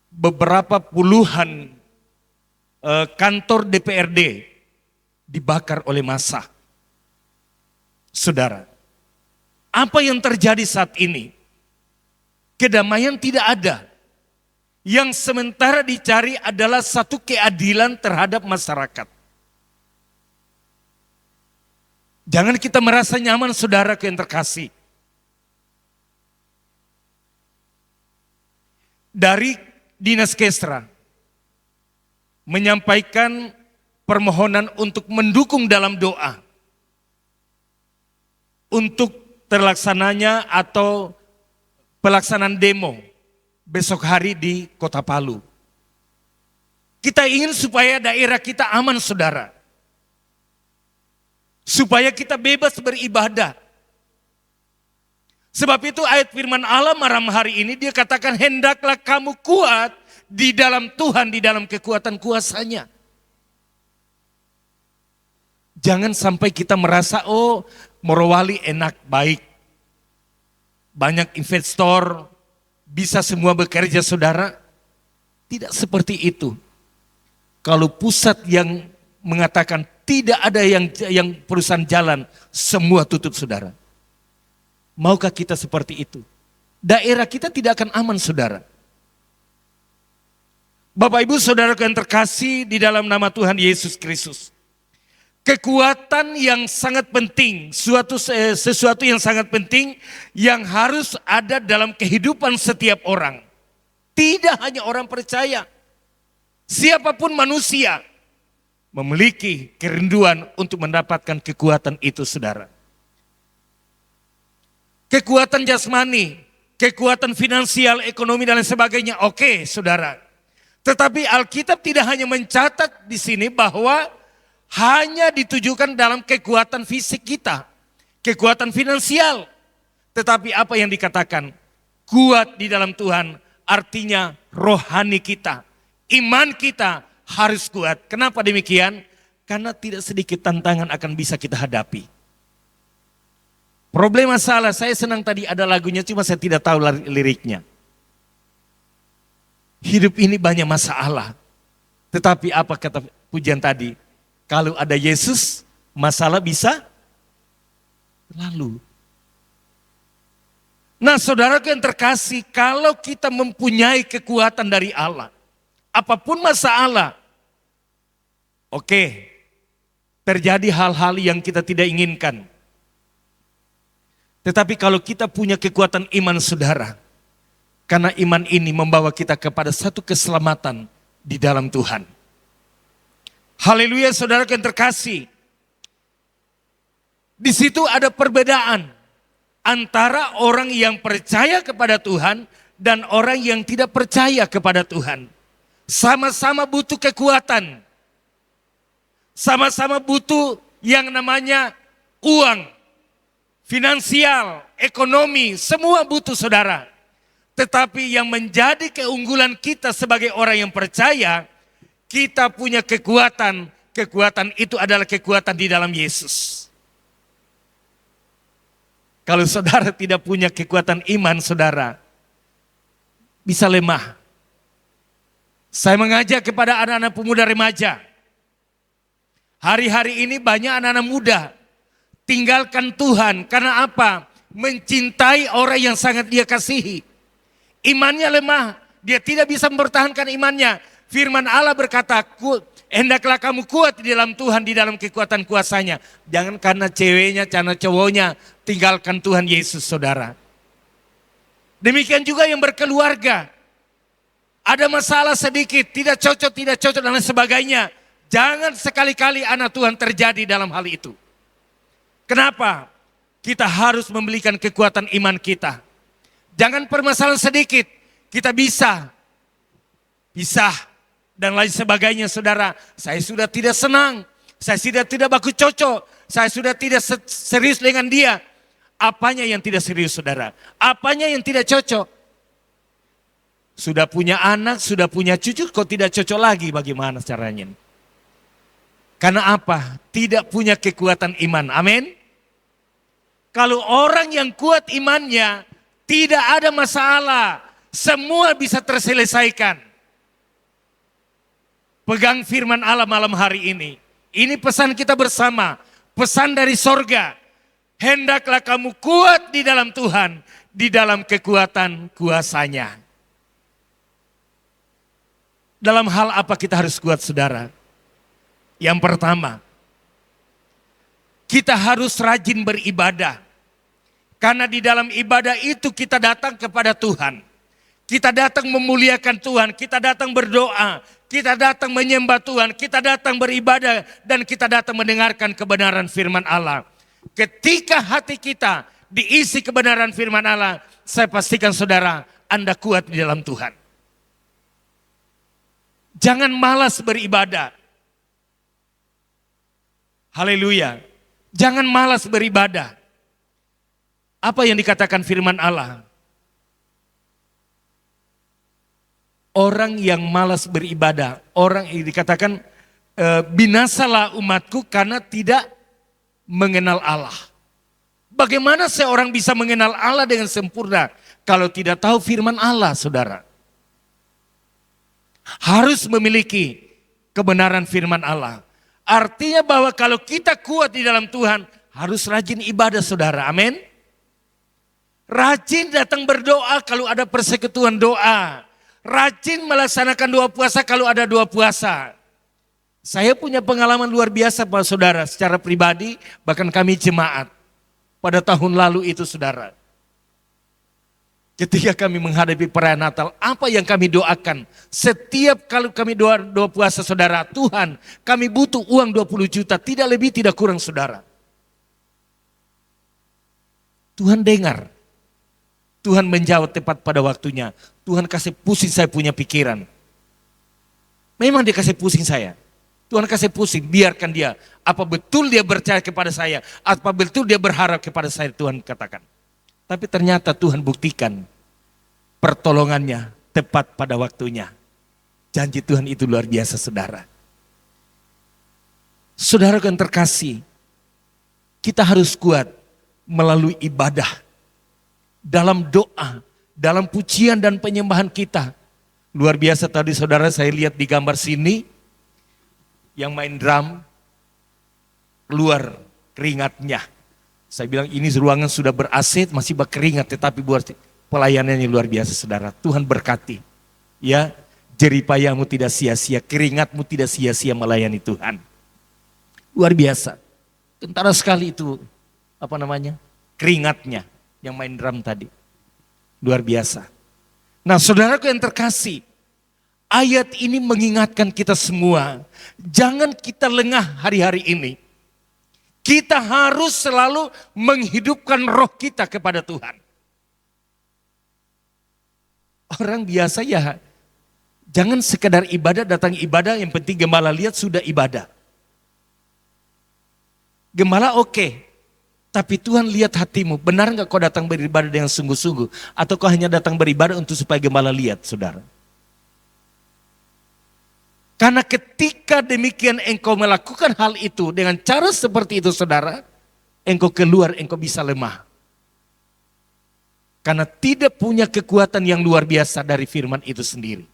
beberapa puluhan kantor DPRD dibakar oleh massa. Saudara, apa yang terjadi saat ini? Kedamaian tidak ada. Yang sementara dicari adalah satu keadilan terhadap masyarakat. Jangan kita merasa nyaman saudara yang terkasih. Dari Dinas Kesra menyampaikan permohonan untuk mendukung dalam doa untuk terlaksananya atau pelaksanaan demo besok hari di Kota Palu. Kita ingin supaya daerah kita aman saudara. Supaya kita bebas beribadah. Sebab itu ayat firman Allah malam hari ini dia katakan hendaklah kamu kuat di dalam Tuhan, di dalam kekuatan kuasa-Nya. Jangan sampai kita merasa Morowali enak, baik. Banyak investor, bisa semua bekerja saudara. Tidak seperti itu. Kalau pusat yang mengatakan tidak ada yang perusahaan jalan, semua tutup saudara. Maukah kita seperti itu? Daerah kita tidak akan aman saudara. Bapak Ibu saudara yang terkasih di dalam nama Tuhan Yesus Kristus. Kekuatan yang sangat penting, sesuatu yang sangat penting yang harus ada dalam kehidupan setiap orang. Tidak hanya orang percaya, siapapun manusia memiliki kerinduan untuk mendapatkan kekuatan itu saudara. Kekuatan jasmani, kekuatan finansial, ekonomi dan lain sebagainya, oke, saudara. Tetapi Alkitab tidak hanya mencatat di sini bahwa hanya ditujukan dalam kekuatan fisik kita, kekuatan finansial. Tetapi apa yang dikatakan? Kuat di dalam Tuhan artinya rohani kita, iman kita harus kuat. Kenapa demikian? Karena tidak sedikit tantangan akan bisa kita hadapi. Problem masalah, saya senang tadi ada lagunya cuma saya tidak tahu liriknya. Hidup ini banyak masalah. Tetapi apa kata pujian tadi? Kalau ada Yesus, masalah bisa lalu. Nah saudaraku yang terkasih, kalau kita mempunyai kekuatan dari Allah, apapun masalah, oke, terjadi hal-hal yang kita tidak inginkan. Tetapi kalau kita punya kekuatan iman saudara, karena iman ini membawa kita kepada satu keselamatan di dalam Tuhan. Haleluya saudara yang terkasih. Di situ ada perbedaan antara orang yang percaya kepada Tuhan dan orang yang tidak percaya kepada Tuhan. Sama-sama butuh kekuatan. Sama-sama butuh yang namanya uang, finansial, ekonomi, semua butuh saudara. Tetapi yang menjadi keunggulan kita sebagai orang yang percaya, kita punya kekuatan. Kekuatan itu adalah kekuatan di dalam Yesus. Kalau saudara tidak punya kekuatan iman, saudara bisa lemah. Saya mengajak kepada anak-anak pemuda remaja. Hari-hari ini banyak anak-anak muda tinggalkan Tuhan. Karena apa? Mencintai orang yang sangat dia kasihi. Imannya lemah. Dia tidak bisa mempertahankan imannya. Firman Allah berkata, hendaklah kamu kuat di dalam Tuhan, di dalam kekuatan kuasanya. Jangan karena ceweknya, karena cowoknya, tinggalkan Tuhan Yesus saudara. Demikian juga yang berkeluarga. Ada masalah sedikit, tidak cocok dan lain sebagainya. Jangan sekali-kali anak Tuhan terjadi dalam hal itu. Kenapa? Kita harus membelikan kekuatan iman kita. Jangan permasalahan sedikit, kita bisa dan lain sebagainya saudara. Saya sudah tidak senang, saya sudah tidak baku cocok, saya sudah tidak serius dengan dia. Apanya yang tidak serius saudara? Apanya yang tidak cocok? Sudah punya anak, sudah punya cucu, kok tidak cocok lagi, bagaimana caranya? Karena apa? Tidak punya kekuatan iman, amin? Kalau orang yang kuat imannya, tidak ada masalah, semua bisa terselesaikan. Pegang firman Allah malam hari ini. Ini pesan kita bersama. Pesan dari sorga. Hendaklah kamu kuat di dalam Tuhan. Di dalam kekuatan kuasanya. Dalam hal apa kita harus kuat saudara? Yang pertama. Kita harus rajin beribadah. Karena di dalam ibadah itu kita datang kepada Tuhan. Kita datang memuliakan Tuhan. Kita datang berdoa. Kita datang menyembah Tuhan, kita datang beribadah dan kita datang mendengarkan kebenaran firman Allah. Ketika hati kita diisi kebenaran firman Allah, saya pastikan saudara, Anda kuat di dalam Tuhan. Jangan malas beribadah. Haleluya. Jangan malas beribadah. Apa yang dikatakan firman Allah? Orang yang malas beribadah, orang yang dikatakan binasalah umatku karena tidak mengenal Allah. Bagaimana seorang bisa mengenal Allah dengan sempurna kalau tidak tahu firman Allah, saudara? Harus memiliki kebenaran firman Allah. Artinya bahwa kalau kita kuat di dalam Tuhan, harus rajin ibadah saudara, amin. Rajin datang berdoa kalau ada persekutuan doa. Rajin melaksanakan doa puasa kalau ada doa puasa. Saya punya pengalaman luar biasa Pak Saudara, secara pribadi bahkan kami jemaat. Pada tahun lalu itu saudara. Ketika kami menghadapi perayaan Natal, apa yang kami doakan? Setiap kali kami doa puasa saudara, Tuhan kami butuh uang 20 juta, tidak lebih tidak kurang saudara. Tuhan dengar. Tuhan menjawab tepat pada waktunya. Tuhan kasih pusing saya punya pikiran. Memang dia kasih pusing saya. Tuhan kasih pusing, biarkan dia. Apa betul dia percaya kepada saya? Apa betul dia berharap kepada saya? Tuhan katakan. Tapi ternyata Tuhan buktikan pertolongannya tepat pada waktunya. Janji Tuhan itu luar biasa saudara. Saudara yang terkasih, kita harus kuat melalui ibadah. Dalam doa, dalam pujian dan penyembahan kita. Luar biasa tadi saudara saya lihat di gambar sini. Yang main drum, keluar keringatnya. Saya bilang ini ruangan sudah ber-AC, masih berkeringat, tetapi buat pelayanannya luar biasa saudara. Tuhan berkati. Ya, jeripayamu tidak sia-sia, keringatmu tidak sia-sia melayani Tuhan. Luar biasa. Tentara sekali itu, keringatnya yang main drum tadi. Luar biasa. Nah saudaraku yang terkasih, ayat ini mengingatkan kita semua, jangan kita lengah hari-hari ini. Kita harus selalu menghidupkan roh kita kepada Tuhan. Orang biasa ya, jangan sekedar ibadah, datang ibadah, yang penting gembala lihat sudah ibadah. Gembala oke, tapi Tuhan lihat hatimu. Benar nggak kau datang beribadah dengan sungguh-sungguh? Atau kau hanya datang beribadah untuk supaya gembala lihat, saudara? Karena ketika demikian engkau melakukan hal itu dengan cara seperti itu saudara, engkau keluar, engkau bisa lemah. Karena tidak punya kekuatan yang luar biasa dari firman itu sendiri.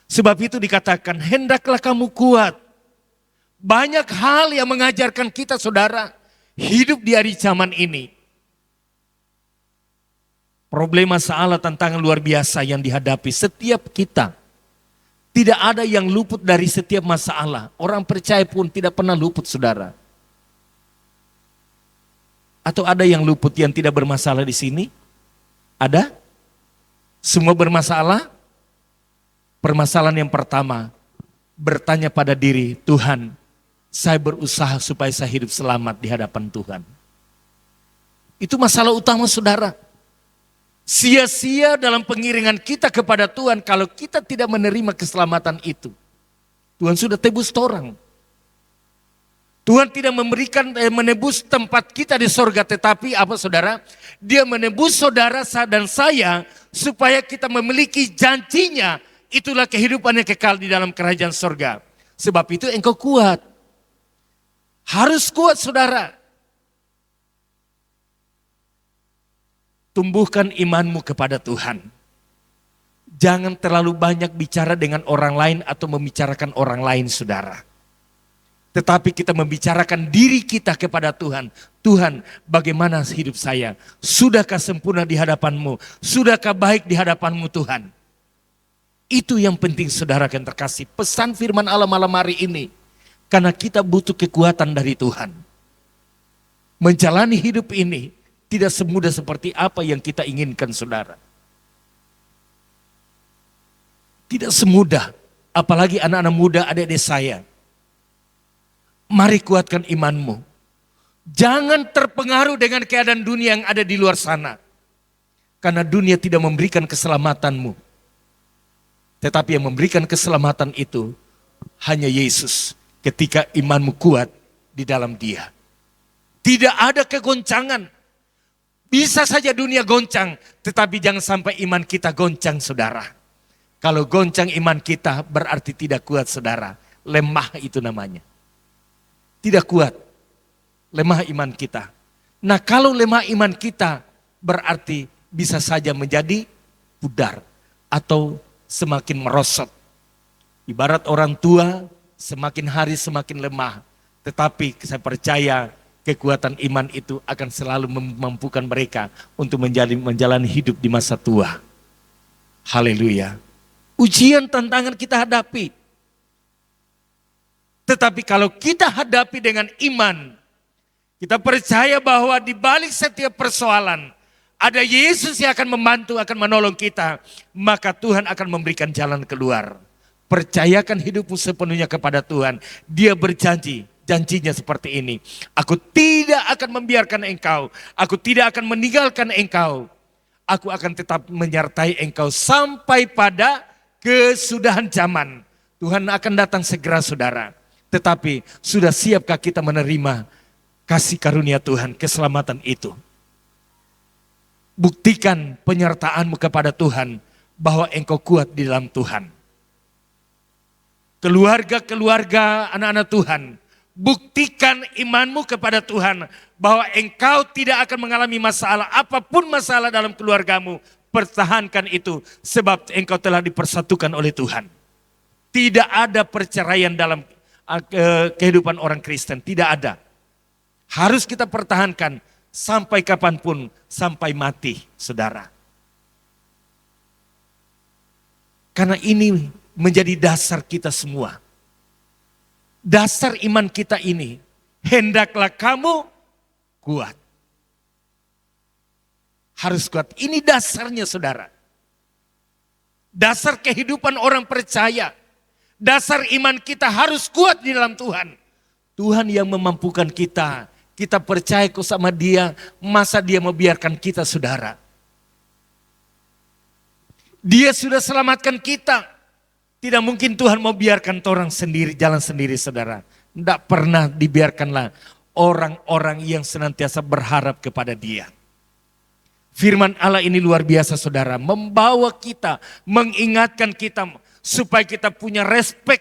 Sebab itu dikatakan, hendaklah kamu kuat. Banyak hal yang mengajarkan kita saudara, hidup di hari zaman ini. Problem masalah tantangan luar biasa yang dihadapi setiap kita. Tidak ada yang luput dari setiap masalah. Orang percaya pun tidak pernah luput saudara. Atau ada yang luput yang tidak bermasalah di sini? Ada? Semua bermasalah? Permasalahan yang pertama, bertanya pada diri, Tuhan, saya berusaha supaya saya hidup selamat di hadapan Tuhan. Itu masalah utama saudara. Sia-sia dalam pengiringan kita kepada Tuhan kalau kita tidak menerima keselamatan itu. Tuhan sudah tebus orang. Tuhan tidak menebus tempat kita di sorga, tetapi apa saudara? Dia menebus saudara dan saya supaya kita memiliki janjinya. Itulah kehidupan yang kekal di dalam kerajaan sorga. Sebab itu engkau kuat. Harus kuat saudara. Tumbuhkan imanmu kepada Tuhan. Jangan terlalu banyak bicara dengan orang lain atau membicarakan orang lain saudara. Tetapi kita membicarakan diri kita kepada Tuhan. Tuhan, bagaimana hidup saya? Sudahkah sempurna di hadapan-Mu? Sudahkah baik di hadapan-Mu Tuhan? Itu yang penting saudara yang terkasih. Pesan firman Allah malam hari ini. Karena kita butuh kekuatan dari Tuhan. Menjalani hidup ini tidak semudah seperti apa yang kita inginkan saudara. Tidak semudah, apalagi anak-anak muda adik-adik saya. Mari kuatkan imanmu. Jangan terpengaruh dengan keadaan dunia yang ada di luar sana. Karena dunia tidak memberikan keselamatanmu. Tetapi yang memberikan keselamatan itu hanya Yesus ketika imanmu kuat di dalam Dia. Tidak ada kegoncangan. Bisa saja dunia goncang, tetapi jangan sampai iman kita goncang saudara. Kalau goncang iman kita berarti tidak kuat saudara. Lemah itu namanya. Tidak kuat, lemah iman kita. Nah kalau lemah iman kita berarti bisa saja menjadi pudar atau semakin merosot. Ibarat orang tua semakin hari semakin lemah. Tetapi saya percaya kekuatan iman itu akan selalu memampukan mereka untuk menjalani hidup di masa tua. Haleluya. Ujian tantangan kita hadapi. Tetapi kalau kita hadapi dengan iman, kita percaya bahwa di balik setiap persoalan ada Yesus yang akan membantu, akan menolong kita, maka Tuhan akan memberikan jalan keluar. Percayakan hidupmu sepenuhnya kepada Tuhan. Dia berjanji. Janjinya seperti ini, aku tidak akan membiarkan engkau, aku tidak akan meninggalkan engkau, aku akan tetap menyertai engkau sampai pada kesudahan zaman. Tuhan akan datang segera saudara, tetapi sudah siapkah kita menerima kasih karunia Tuhan, keselamatan itu? Buktikan penyertaanmu kepada Tuhan bahwa engkau kuat di dalam Tuhan. Keluarga-keluarga anak-anak Tuhan, buktikan imanmu kepada Tuhan bahwa engkau tidak akan mengalami masalah, apapun masalah dalam keluargamu, pertahankan itu sebab engkau telah dipersatukan oleh Tuhan. Tidak ada perceraian dalam kehidupan orang Kristen, tidak ada. Harus kita pertahankan sampai kapanpun, sampai mati, saudara. Karena ini menjadi dasar kita semua. Dasar iman kita ini, hendaklah kamu kuat. Harus kuat, ini dasarnya saudara. Dasar kehidupan orang percaya. Dasar iman kita harus kuat di dalam Tuhan. Tuhan yang memampukan kita. Kita percaya kok sama Dia. Masa Dia membiarkan kita saudara? Dia sudah selamatkan kita. Tidak mungkin Tuhan mau biarkan orang sendiri, jalan sendiri saudara. Tidak pernah dibiarkanlah orang-orang yang senantiasa berharap kepada Dia. Firman Allah ini luar biasa saudara, membawa kita, mengingatkan kita supaya kita punya respek,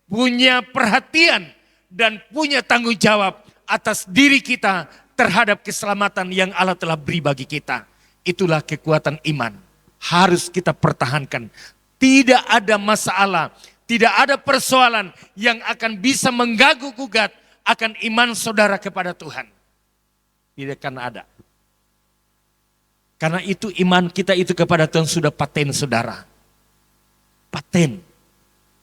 punya perhatian dan punya tanggung jawab atas diri kita terhadap keselamatan yang Allah telah beri bagi kita. Itulah kekuatan iman, harus kita pertahankan. Tidak ada masalah, tidak ada persoalan yang akan bisa mengganggu gugat akan iman saudara kepada Tuhan. Tidak akan ada. Karena itu iman kita itu kepada Tuhan sudah paten saudara. Paten.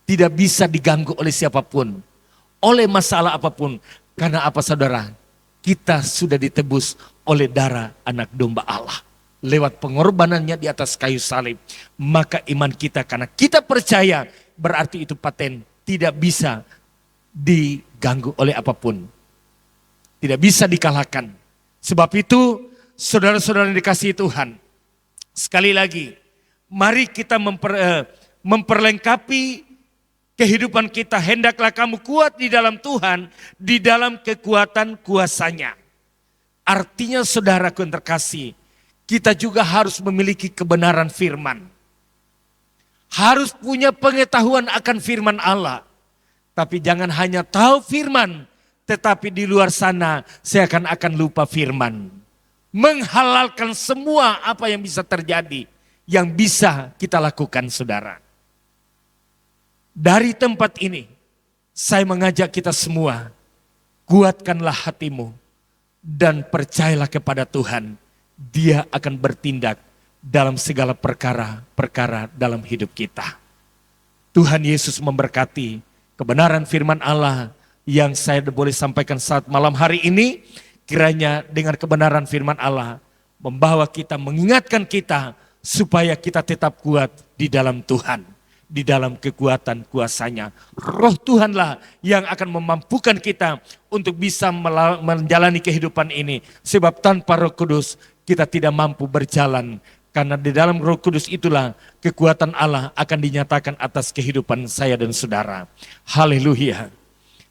Tidak bisa diganggu oleh siapapun. Oleh masalah apapun. Karena apa saudara? Kita sudah ditebus oleh darah anak domba Allah. Lewat pengorbanannya di atas kayu salib. Maka iman kita karena kita percaya berarti itu paten. Tidak bisa diganggu oleh apapun. Tidak bisa dikalahkan. Sebab itu saudara-saudara yang dikasihi Tuhan, sekali lagi, mari kita memperlengkapi kehidupan kita. Hendaklah kamu kuat di dalam Tuhan, di dalam kekuatan kuasa-Nya. Artinya saudaraku yang terkasih, kita juga harus memiliki kebenaran firman. Harus punya pengetahuan akan firman Allah. Tapi jangan hanya tahu firman, tetapi di luar sana seakan-akan lupa firman. Menghalalkan semua apa yang bisa terjadi, yang bisa kita lakukan saudara. Dari tempat ini, saya mengajak kita semua, kuatkanlah hatimu dan percayalah kepada Tuhan. Dia akan bertindak dalam segala perkara-perkara dalam hidup kita. Tuhan Yesus memberkati kebenaran firman Allah yang saya boleh sampaikan saat malam hari ini. Kiranya dengan kebenaran firman Allah membawa kita, mengingatkan kita supaya kita tetap kuat di dalam Tuhan. Di dalam kekuatan kuasa-Nya. Roh Tuhanlah yang akan memampukan kita untuk bisa menjalani kehidupan ini. Sebab tanpa Roh Kudus kita tidak mampu berjalan. Karena di dalam Roh Kudus itulah kekuatan Allah akan dinyatakan atas kehidupan saya dan saudara. Haleluya.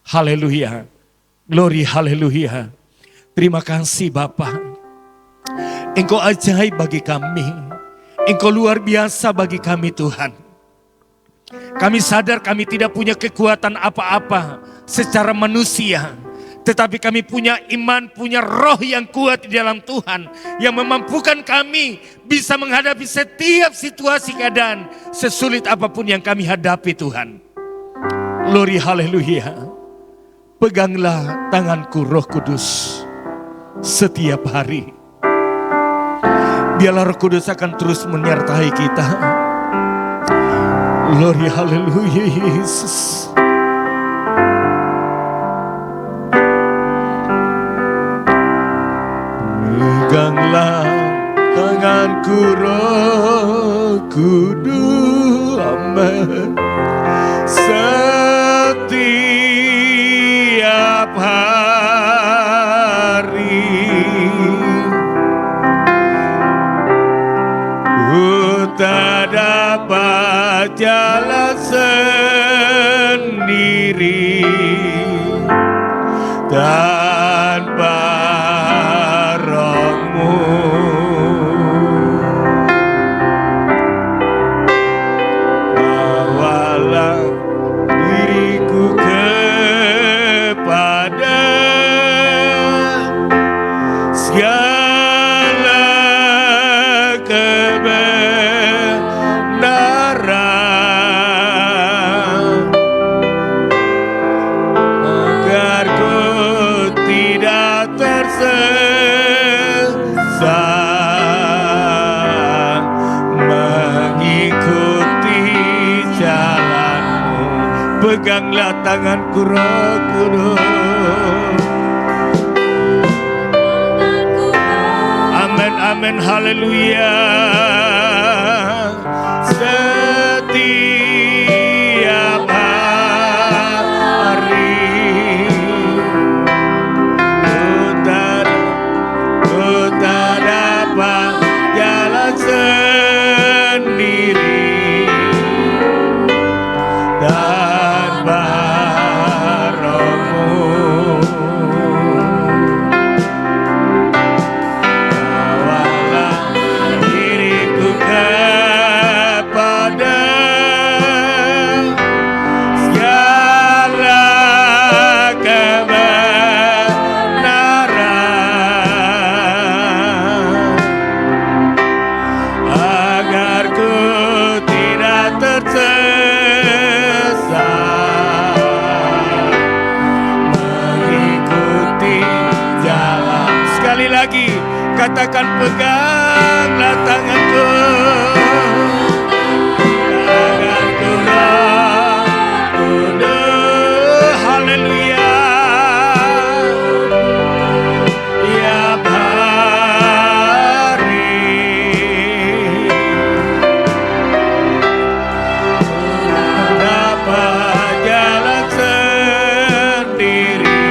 Haleluya. Glory haleluya. Terima kasih Bapa. Engkau ajaib bagi kami. Engkau luar biasa bagi kami Tuhan. Kami sadar kami tidak punya kekuatan apa-apa secara manusia. Tetapi kami punya iman, punya roh yang kuat di dalam Tuhan. Yang memampukan kami bisa menghadapi setiap situasi keadaan. Sesulit apapun yang kami hadapi Tuhan. Glory haleluya. Peganglah tanganku Roh Kudus. Setiap hari biarlah Roh Kudus akan terus menyertai kita. Glory haleluya Yesus. Peganglah tanganku Roh Kudus. Amin. Setiap hari tak dapat jalan sendiri tanpa Roh-Mu. Bawalah diriku kepada segala agar ku tidak peganglah tanganku Roh Kudus. Amin, amin, haleluya. Setiap hari ku tak dapat jalan sendiri tanpa Roh-Mu. Bawalah diriku kepada segala kebenaran, agar ku tidak tersesat, mengikuti jalan. Sekali lagi katakan, peganglah tanganku agar ku Kudus. Haleluya. Tiap hari dapat jalan sendiri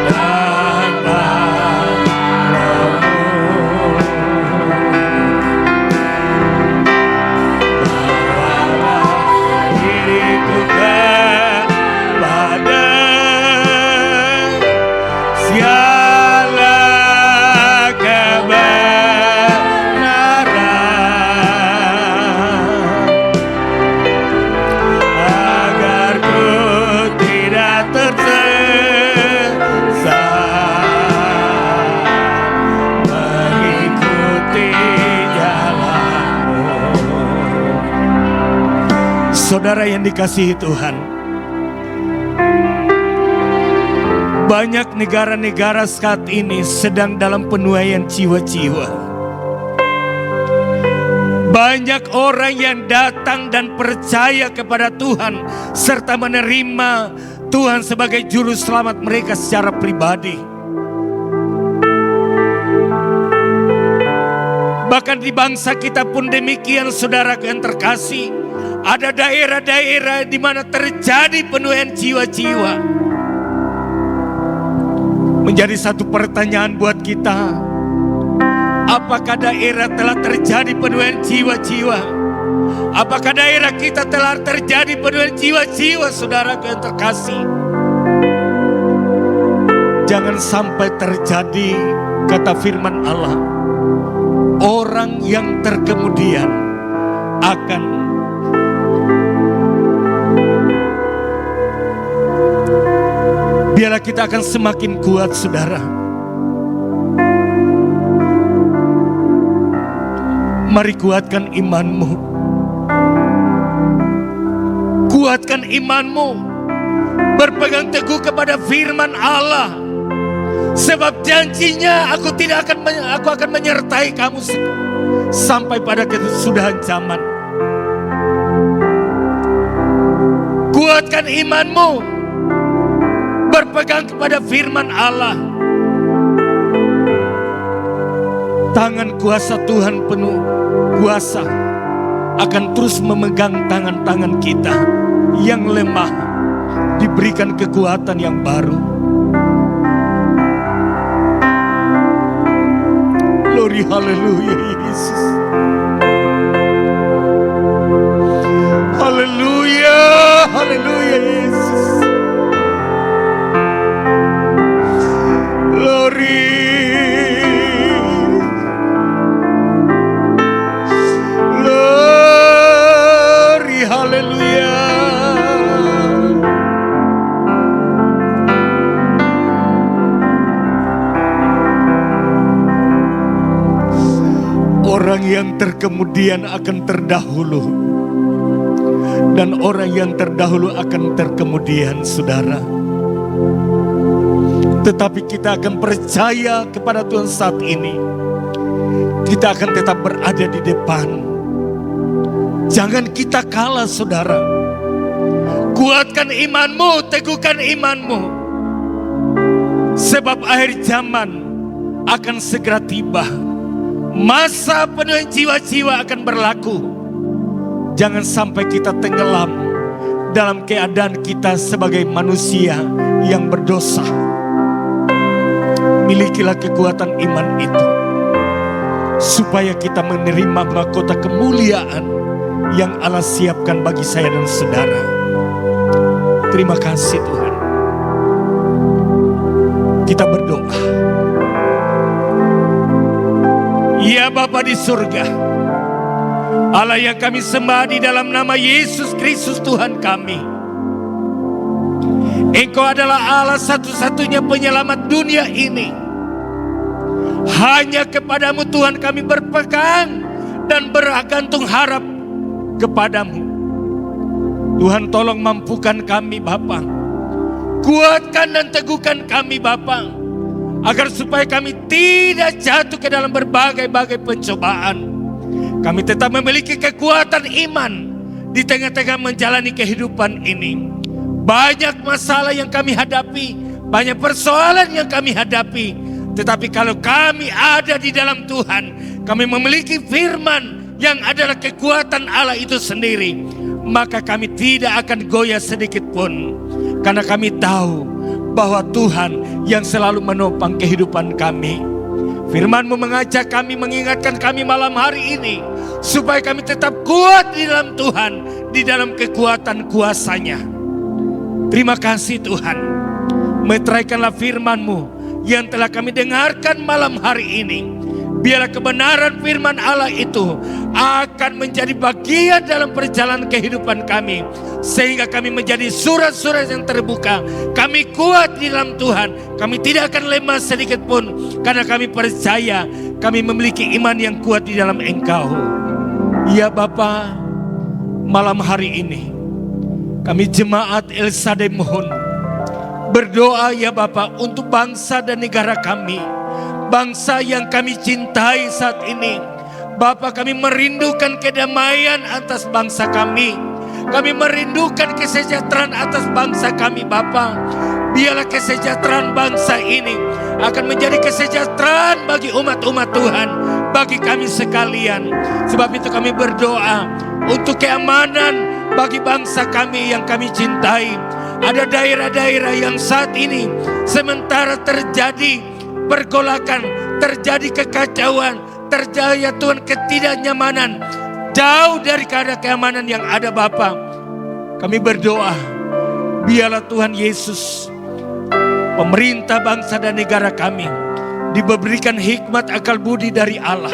tanpa Roh-Mu. Bawalah diriku kepada segala kebenaran, agar ku tidak tersesat, mengikuti jalan-Mu. Saudara yang dikasihi Tuhan, banyak negara-negara saat ini sedang dalam penuaian jiwa-jiwa. Banyak orang yang datang dan percaya kepada Tuhan serta menerima Tuhan sebagai juru selamat mereka secara pribadi. Bahkan di bangsa kita pun demikian, saudaraku yang terkasih. Ada daerah-daerah di mana terjadi penuaian jiwa-jiwa. Menjadi satu pertanyaan buat kita, apakah daerah telah terjadi penuaian jiwa-jiwa? Apakah daerah kita telah terjadi penuaian jiwa-jiwa, saudaraku yang terkasih? Jangan sampai terjadi, kata firman Allah, orang yang terkemudian akan biarlah kita akan semakin kuat, saudara. Mari kuatkan imanmu. Kuatkan imanmu. Berpegang teguh kepada firman Allah. Sebab janjinya, aku akan menyertai kamu sampai pada kesudahan zaman. Kuatkan imanmu. Berpegang kepada firman Allah. Tangan kuasa Tuhan penuh kuasa akan terus memegang tangan-tangan kita yang lemah, diberikan kekuatan yang baru. Glory, haleluya Yesus. Haleluya, haleluya Yesus. Glory, glory, haleluya. Orang yang terkemudian akan terdahulu, dan orang yang terdahulu akan terkemudian, saudara. Tetapi kita akan percaya kepada Tuhan saat ini. Kita akan tetap berada di depan. Jangan kita kalah, saudara. Kuatkan imanmu, teguhkan imanmu. Sebab akhir zaman akan segera tiba. Masa penuh jiwa-jiwa akan berlaku. Jangan sampai kita tenggelam dalam keadaan kita sebagai manusia yang berdosa. Milikilah kekuatan iman itu, supaya kita menerima mahkota kemuliaan yang Allah siapkan bagi saya dan saudara. Terima kasih Tuhan. Kita berdoa. Ya Bapa di surga, Allah yang kami sembah di dalam nama Yesus Kristus Tuhan kami. Engkau adalah Allah satu-satunya penyelamat dunia ini. Hanya kepadamu Tuhan kami berpegang dan bergantung harap kepadamu. Tuhan tolong mampukan kami Bapa. Kuatkan dan teguhkan kami Bapa, agar supaya kami tidak jatuh ke dalam berbagai-bagai pencobaan. Kami tetap memiliki kekuatan iman di tengah-tengah menjalani kehidupan ini. Banyak masalah yang kami hadapi, banyak persoalan yang kami hadapi. Tetapi kalau kami ada di dalam Tuhan, kami memiliki firman yang adalah kekuatan Allah itu sendiri, maka kami tidak akan goyah sedikit pun. Karena kami tahu bahwa Tuhan yang selalu menopang kehidupan kami. Firman-Mu mengajak kami, mengingatkan kami malam hari ini, supaya kami tetap kuat di dalam Tuhan, di dalam kekuatan kuasa-Nya. Terima kasih Tuhan. Meteraikanlah firman-Mu yang telah kami dengarkan malam hari ini. Biarlah kebenaran firman Allah itu akan menjadi bagian dalam perjalanan kehidupan kami, sehingga kami menjadi surat-surat yang terbuka. Kami kuat di dalam Tuhan. Kami tidak akan lemah sedikit pun, karena kami percaya kami memiliki iman yang kuat di dalam Engkau. Ya Bapa, malam hari ini kami jemaat El Shaddai mohon berdoa ya Bapa untuk bangsa dan negara kami. Bangsa yang kami cintai saat ini. Bapa, kami merindukan kedamaian atas bangsa kami. Kami merindukan kesejahteraan atas bangsa kami Bapa. Biarlah kesejahteraan bangsa ini akan menjadi kesejahteraan bagi umat-umat Tuhan, bagi kami sekalian. Sebab itu kami berdoa untuk keamanan bagi bangsa kami yang kami cintai. Ada daerah-daerah yang saat ini sementara terjadi pergolakan, terjadi kekacauan, terjadi Tuhan ketidaknyamanan, jauh dari keadaan keamanan yang ada Bapa. Kami berdoa, biarlah Tuhan Yesus, pemerintah bangsa dan negara kami, diberikan hikmat akal budi dari Allah,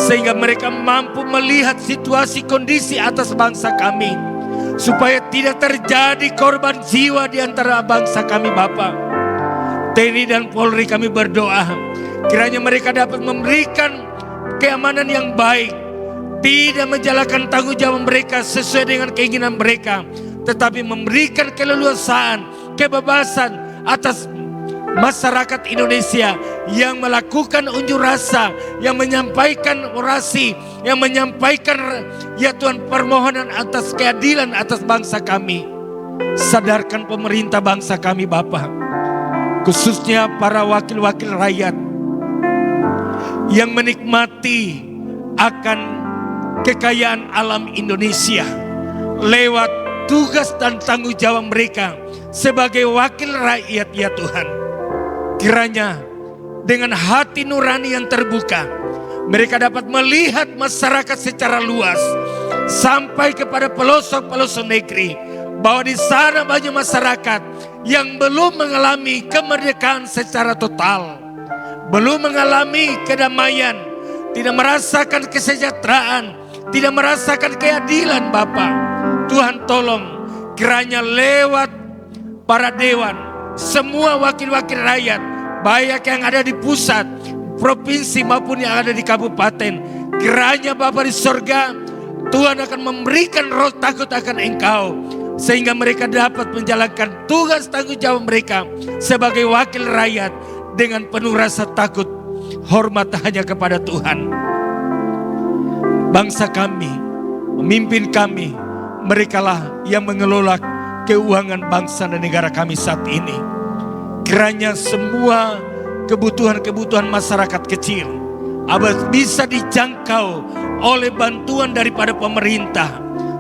sehingga mereka mampu melihat situasi kondisi atas bangsa kami, supaya tidak terjadi korban jiwa di antara bangsa kami Bapa. TNI dan Polri kami berdoa, kiranya mereka dapat memberikan keamanan yang baik, tidak menjalankan tanggung jawab mereka sesuai dengan keinginan mereka, tetapi memberikan keleluasaan, kebebasan atas masyarakat Indonesia yang melakukan unjuk rasa, yang menyampaikan orasi, yang menyampaikan ya Tuhan permohonan atas keadilan atas bangsa kami. Sadarkan pemerintah bangsa kami Bapa, khususnya para wakil-wakil rakyat yang menikmati akan kekayaan alam Indonesia lewat tugas dan tanggung jawab mereka sebagai wakil rakyat ya Tuhan. Kiranya dengan hati nurani yang terbuka, mereka dapat melihat masyarakat secara luas sampai kepada pelosok-pelosok negeri, bahwa di sana banyak masyarakat yang belum mengalami kemerdekaan secara total, belum mengalami kedamaian, tidak merasakan kesejahteraan, tidak merasakan keadilan Bapa. Tuhan tolong kiranya lewat para dewan, semua wakil-wakil rakyat, baik yang ada di pusat, provinsi maupun yang ada di kabupaten, kiranya Bapa di surga, Tuhan akan memberikan roh takut akan Engkau, sehingga mereka dapat menjalankan tugas tanggung jawab mereka sebagai wakil rakyat dengan penuh rasa takut, hormat hanya kepada Tuhan. Bangsa kami, pemimpin kami, merekalah yang mengelola keuangan bangsa dan negara kami saat ini. Kiranya semua kebutuhan-kebutuhan masyarakat kecil bisa dijangkau oleh bantuan daripada pemerintah.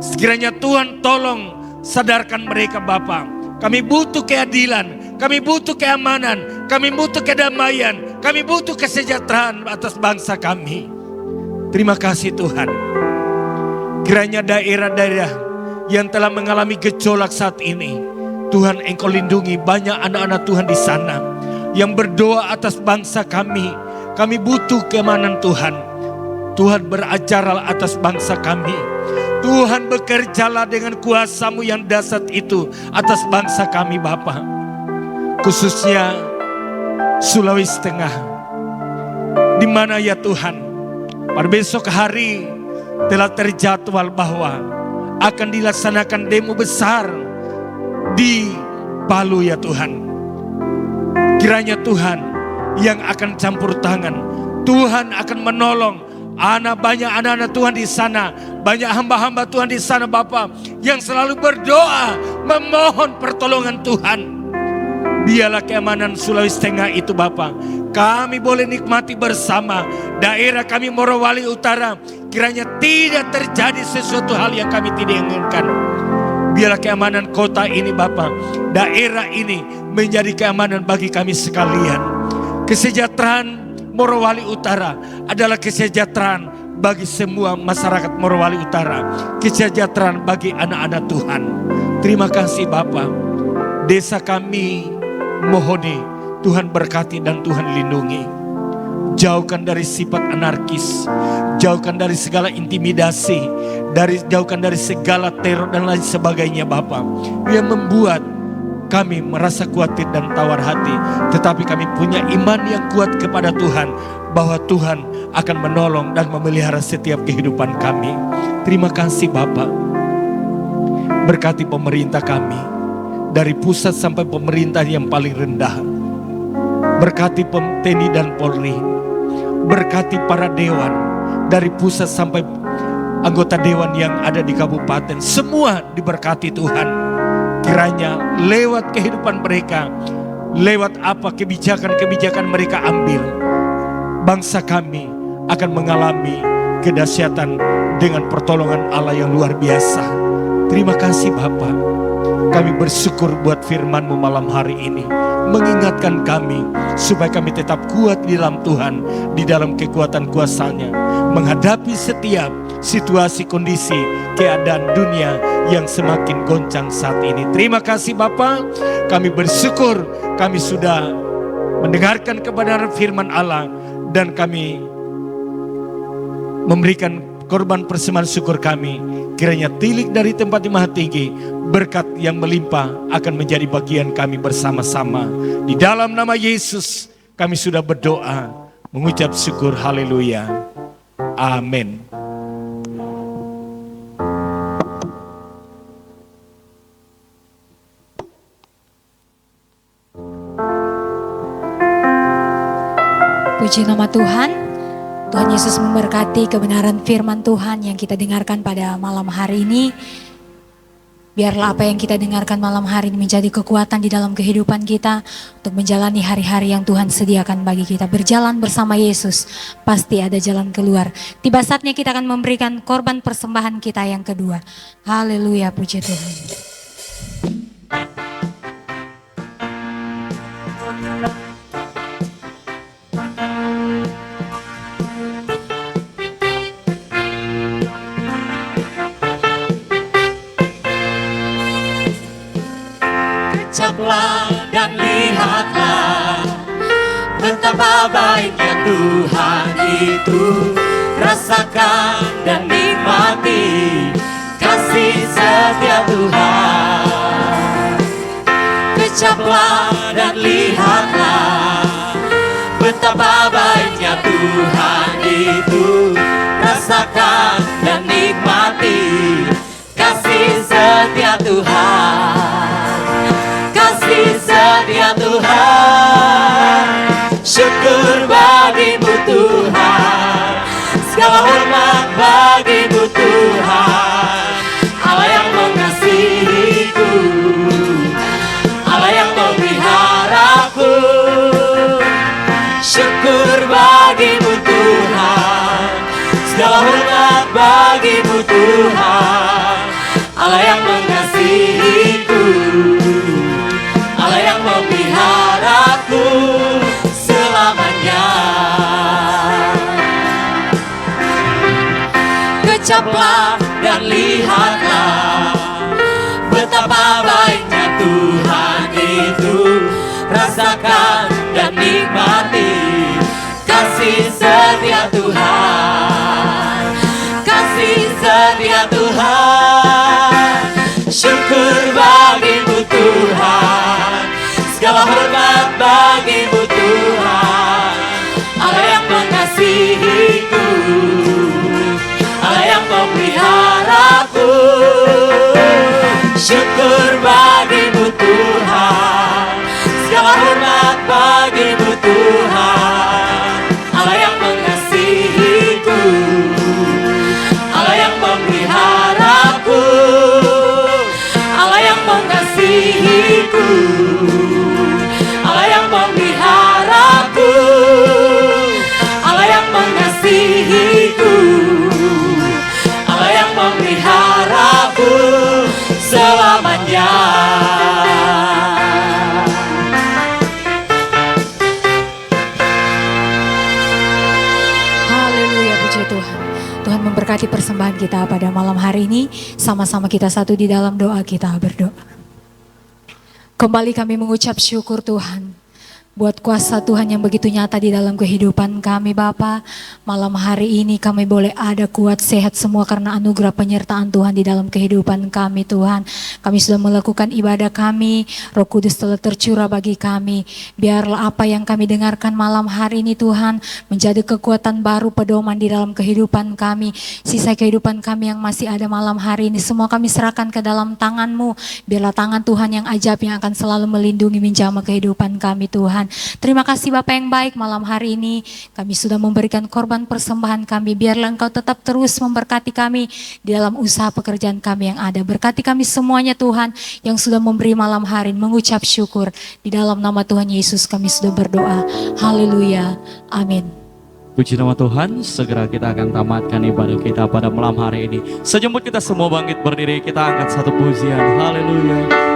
Sekiranya Tuhan tolong sadarkan mereka Bapa. Kami butuh keadilan, kami butuh keamanan, kami butuh kedamaian, kami butuh kesejahteraan atas bangsa kami. Terima kasih Tuhan. Kiranya daerah-daerah yang telah mengalami gejolak saat ini, Tuhan Engkau lindungi banyak anak-anak Tuhan di sana yang berdoa atas bangsa kami. Kami butuh keamanan Tuhan. Tuhan berajarlah atas bangsa kami. Tuhan bekerjalah dengan kuasa-Mu yang dahsyat itu atas bangsa kami Bapa. Khususnya Sulawesi Tengah. Di mana ya Tuhan, pada besok hari telah terjadwal bahwa akan dilaksanakan demo besar di Palu ya Tuhan. Kiranya Tuhan yang akan campur tangan. Tuhan akan menolong banyak anak-anak Tuhan di sana, banyak hamba-hamba Tuhan di sana Bapa, yang selalu berdoa memohon pertolongan Tuhan. Biarlah keamanan Sulawesi Tengah itu Bapa, kami boleh nikmati bersama. Daerah kami Morowali Utara, kiranya tidak terjadi sesuatu hal yang kami tidak inginkan. Biarlah keamanan kota ini Bapa, daerah ini menjadi keamanan bagi kami sekalian. Kesejahteraan Morowali Utara adalah kesejahteraan bagi semua masyarakat Morowali Utara. Kesejahteraan bagi anak-anak Tuhan. Terima kasih Bapa. Desa kami Mohode, Tuhan berkati dan Tuhan lindungi. Jauhkan dari sifat anarkis, jauhkan dari segala intimidasi, jauhkan dari segala teror dan lain sebagainya Bapa, yang membuat kami merasa khawatir dan tawar hati. Tetapi kami punya iman yang kuat kepada Tuhan, bahwa Tuhan akan menolong dan memelihara setiap kehidupan kami. Terima kasih Bapa. Berkati pemerintah kami, dari pusat sampai pemerintah yang paling rendah. Berkati TNI dan Polri. Berkati para dewan, dari pusat sampai anggota dewan yang ada di kabupaten. Semua diberkati Tuhan. Kiranya lewat kehidupan mereka, lewat apa kebijakan-kebijakan mereka ambil, bangsa kami akan mengalami kedahsyatan dengan pertolongan Allah yang luar biasa. Terima kasih Bapa. Kami bersyukur buat firman-Mu malam hari ini, mengingatkan kami supaya kami tetap kuat di dalam Tuhan, di dalam kekuatan kuasa-Nya, menghadapi setiap situasi, kondisi, keadaan dunia yang semakin goncang saat ini. Terima kasih Bapa. Kami bersyukur kami sudah mendengarkan kebenaran firman Allah, dan kami memberikan korban persembahan syukur kami. Kiranya tilik dari tempat yang maha tinggi, berkat yang melimpah akan menjadi bagian kami bersama-sama. Di dalam nama Yesus kami sudah berdoa, mengucap syukur. Haleluya. Amin. Puji nama Tuhan. Tuhan Yesus memberkati kebenaran firman Tuhan yang kita dengarkan pada malam hari ini. Biarlah apa yang kita dengarkan malam hari ini menjadi kekuatan di dalam kehidupan kita untuk menjalani hari-hari yang Tuhan sediakan bagi kita. Berjalan bersama Yesus, pasti ada jalan keluar. Tiba saatnya kita akan memberikan korban persembahan kita yang kedua. Haleluya, puji Tuhan. Kecaplah dan lihatlah betapa baiknya Tuhan itu. Rasakan dan nikmati kasih setia Tuhan. Kecaplah dan lihatlah betapa baiknya Tuhan itu. Rasakan dan nikmati kasih setia Tuhan. Kasih setia Tuhan, syukur bagimu Tuhan, segala hormat bagimu Tuhan, Allah yang mengasihiku. bagimu Tuhan, segala hormat bagimu Tuhan. Allah yang mengasihiku, Allah yang memeliharaku selamanya. Kecaplah dan lihatlah betapa baiknya Tuhan itu. Rasakan dan nikmati kasih setia Tuhan, kasih setia Tuhan. Syukur bagimu Tuhan, segala hormat bagimu Tuhan. Allah yang mengasihiku, Allah yang memeliharaku. Syukur bagimu Tuhan, segala hormat bagimu Tuhan. Allah yang mengasihiku, Allah yang memeliharaku. Allah yang mengasihiku, Allah yang memeliharaku. Allah yang mengasihiku, Allah yang memeliharaku selamanya. Haleluya, puji Tuhan. Tuhan memberkati persembahan kita pada malam hari ini. Sama-sama kita satu di dalam doa, kita berdoa. Kembali kami mengucap syukur Tuhan buat kuasa Tuhan yang begitu nyata di dalam kehidupan kami Bapa. Malam hari ini kami boleh ada kuat sehat semua karena anugerah penyertaan Tuhan di dalam kehidupan kami Tuhan. Kami sudah melakukan ibadah kami, Roh Kudus telah tercurah bagi kami. Biarlah apa yang kami dengarkan malam hari ini Tuhan menjadi kekuatan baru pedoman di dalam kehidupan kami. Sisa kehidupan kami yang masih ada malam hari ini semua kami serahkan ke dalam tangan-Mu. Biarlah tangan Tuhan yang ajaib yang akan selalu melindungi menjamah kehidupan kami Tuhan. Terima kasih Bapa yang baik, malam hari ini kami sudah memberikan korban persembahan kami. Biarlah Engkau tetap terus memberkati kami di dalam usaha pekerjaan kami yang ada. Berkati kami semuanya Tuhan yang sudah memberi malam hari ini, mengucap syukur. Di dalam nama Tuhan Yesus kami sudah berdoa. Haleluya. Amin. Puji nama Tuhan, segera kita akan tamatkan ibadah kita pada malam hari ini. Sejemput kita semua bangkit berdiri, kita angkat satu pujian. Haleluya.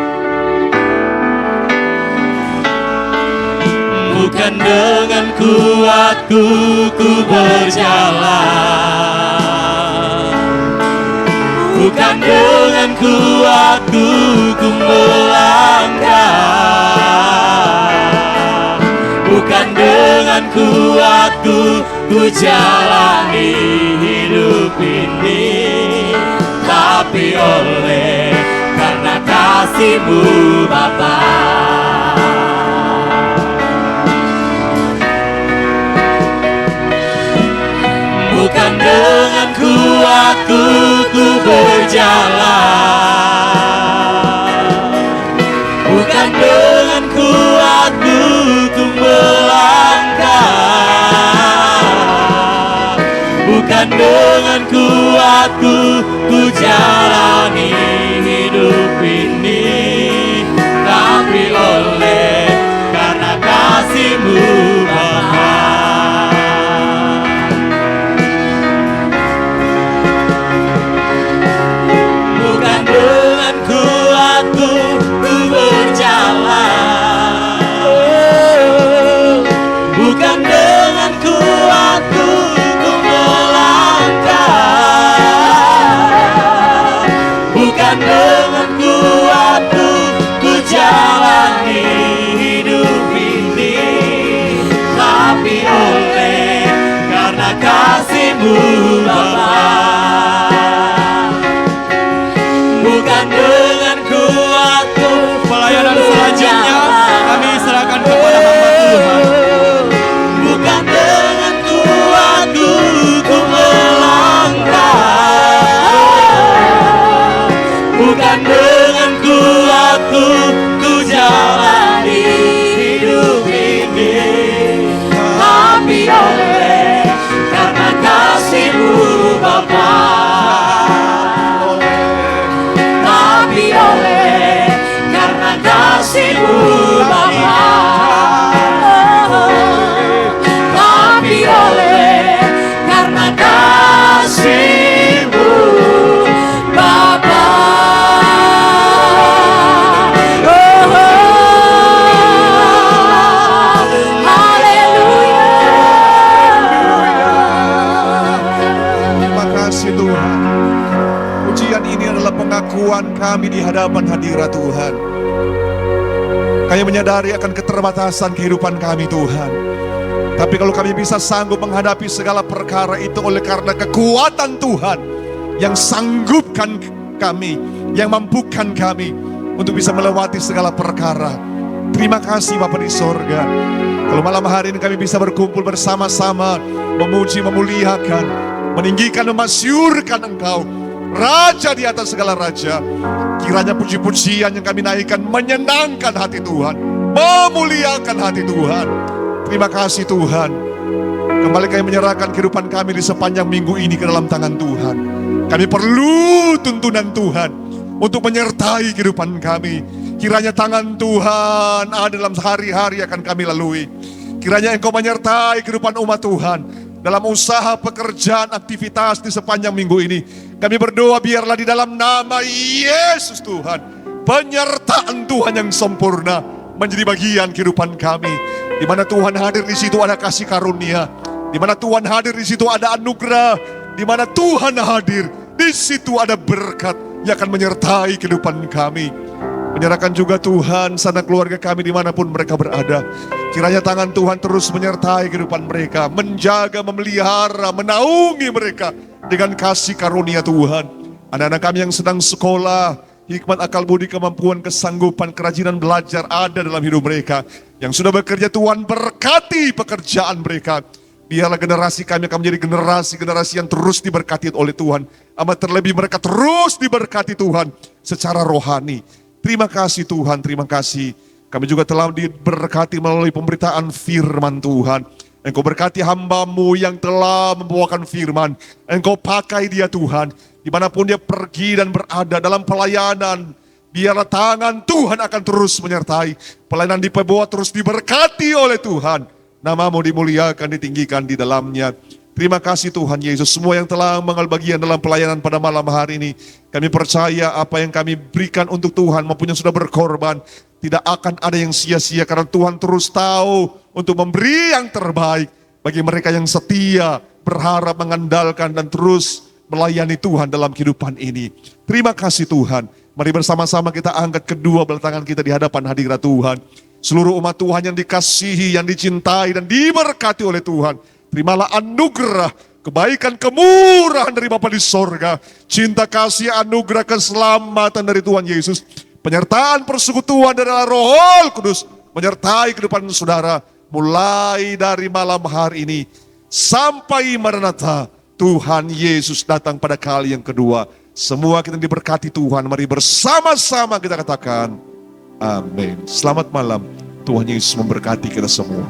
Bukan dengan kuatku ku berjalan, bukan dengan kuatku ku melangkah, bukan dengan kuatku ku jalani hidup ini, tapi oleh karena kasih-Mu Bapa. Bukan dengan kuatku ku berjalan, bukan dengan kuatku ku melangkah, bukan dengan kuatku ku jalani hidup ini, tapi oleh karena kasih-Mu Bapa. Bukan dengan kuatku ku melangkah, bukan dengan kuatku ku jalani hidup ini, tapi oleh karena kasih-Mu Bapa. Bukan dengan kuatku. Pelayanan selanjutnya kami serahkan kepada hamba Tuhan. Bukan dengan kuatku ku melangkah, bukan dengan kuatku ku jalani hidup ini, tapi oleh karena kasih-Mu Bapa. kasih-Mu Bapa. Terima kasih Tuhan. Pujian ini adalah pengakuan kami di hadapan hadirat Tuhan. Kami menyadari akan keterbatasan kehidupan kami Tuhan. Tapi kalau kami bisa sanggup menghadapi segala perkara itu oleh karena kekuatan Tuhan yang sanggupkan kami, yang mampukan kami untuk bisa melewati segala perkara. Terima kasih Bapa di sorga. Kalau malam hari ini kami bisa berkumpul bersama-sama, memuji, memuliakan, meninggikan, memasyurkan Engkau, Raja di atas segala raja. Kiranya puji-pujian yang kami naikkan menyenangkan hati Tuhan, memuliakan hati Tuhan. Terima kasih Tuhan. Kembali kami menyerahkan kehidupan kami di sepanjang minggu ini ke dalam tangan Tuhan. Kami perlu tuntunan Tuhan untuk menyertai kehidupan kami. Kiranya tangan Tuhan ada dalam hari-hari akan kami lalui. Kiranya Engkau menyertai kehidupan umat Tuhan dalam usaha, pekerjaan, aktivitas di sepanjang minggu ini. Kami berdoa biarlah di dalam nama Yesus Tuhan, penyertaan Tuhan yang sempurna menjadi bagian kehidupan kami. Di mana Tuhan hadir di situ ada kasih karunia. Di mana Tuhan hadir di situ ada anugerah. Di mana Tuhan hadir di situ ada berkat yang akan menyertai kehidupan kami. Menyerahkan juga Tuhan sanak keluarga kami dimanapun mereka berada. Kiranya tangan Tuhan terus menyertai kehidupan mereka, menjaga, memelihara, menaungi mereka dengan kasih karunia Tuhan. Anak-anak kami yang sedang sekolah, hikmat, akal budi, kemampuan, kesanggupan, kerajinan belajar ada dalam hidup mereka. Yang sudah bekerja Tuhan berkati pekerjaan mereka. Biarlah generasi kami akan menjadi generasi yang terus diberkati oleh Tuhan. Amat terlebih mereka terus diberkati Tuhan secara rohani. Terima kasih Tuhan, terima kasih. Kami juga telah diberkati melalui pemberitaan firman Tuhan. Engkau berkati hamba-Mu yang telah membawakan firman. Engkau pakai dia Tuhan. Dimanapun dia pergi dan berada dalam pelayanan. Biarlah tangan Tuhan akan terus menyertai. Pelayanan di Peboa terus diberkati oleh Tuhan. Nama-Mu dimuliakan, ditinggikan di dalamnya. Terima kasih Tuhan Yesus. Semua yang telah mengambil bagian dalam pelayanan pada malam hari ini. Kami percaya apa yang kami berikan untuk Tuhan maupun yang sudah berkorban. Tidak akan ada yang sia-sia karena Tuhan terus tahu untuk memberi yang terbaik. Bagi mereka yang setia, berharap, mengandalkan dan terus melayani Tuhan dalam kehidupan ini. Terima kasih Tuhan. Mari bersama-sama kita angkat kedua belah tangan kita di hadapan hadirat Tuhan. Seluruh umat Tuhan yang dikasihi, yang dicintai dan diberkati oleh Tuhan. Terimalah anugerah, kebaikan, kemurahan dari Bapa di sorga. Cinta kasih, anugerah, keselamatan dari Tuhan Yesus. Penyertaan persekutuan dari Roh Kudus. Menyertai kehidupan saudara. Mulai dari malam hari ini. Sampai Maranatha. Tuhan Yesus datang pada kali yang kedua. Semua kita diberkati Tuhan. Mari bersama-sama kita katakan. Amin. Selamat malam. Tuhan Yesus memberkati kita semua.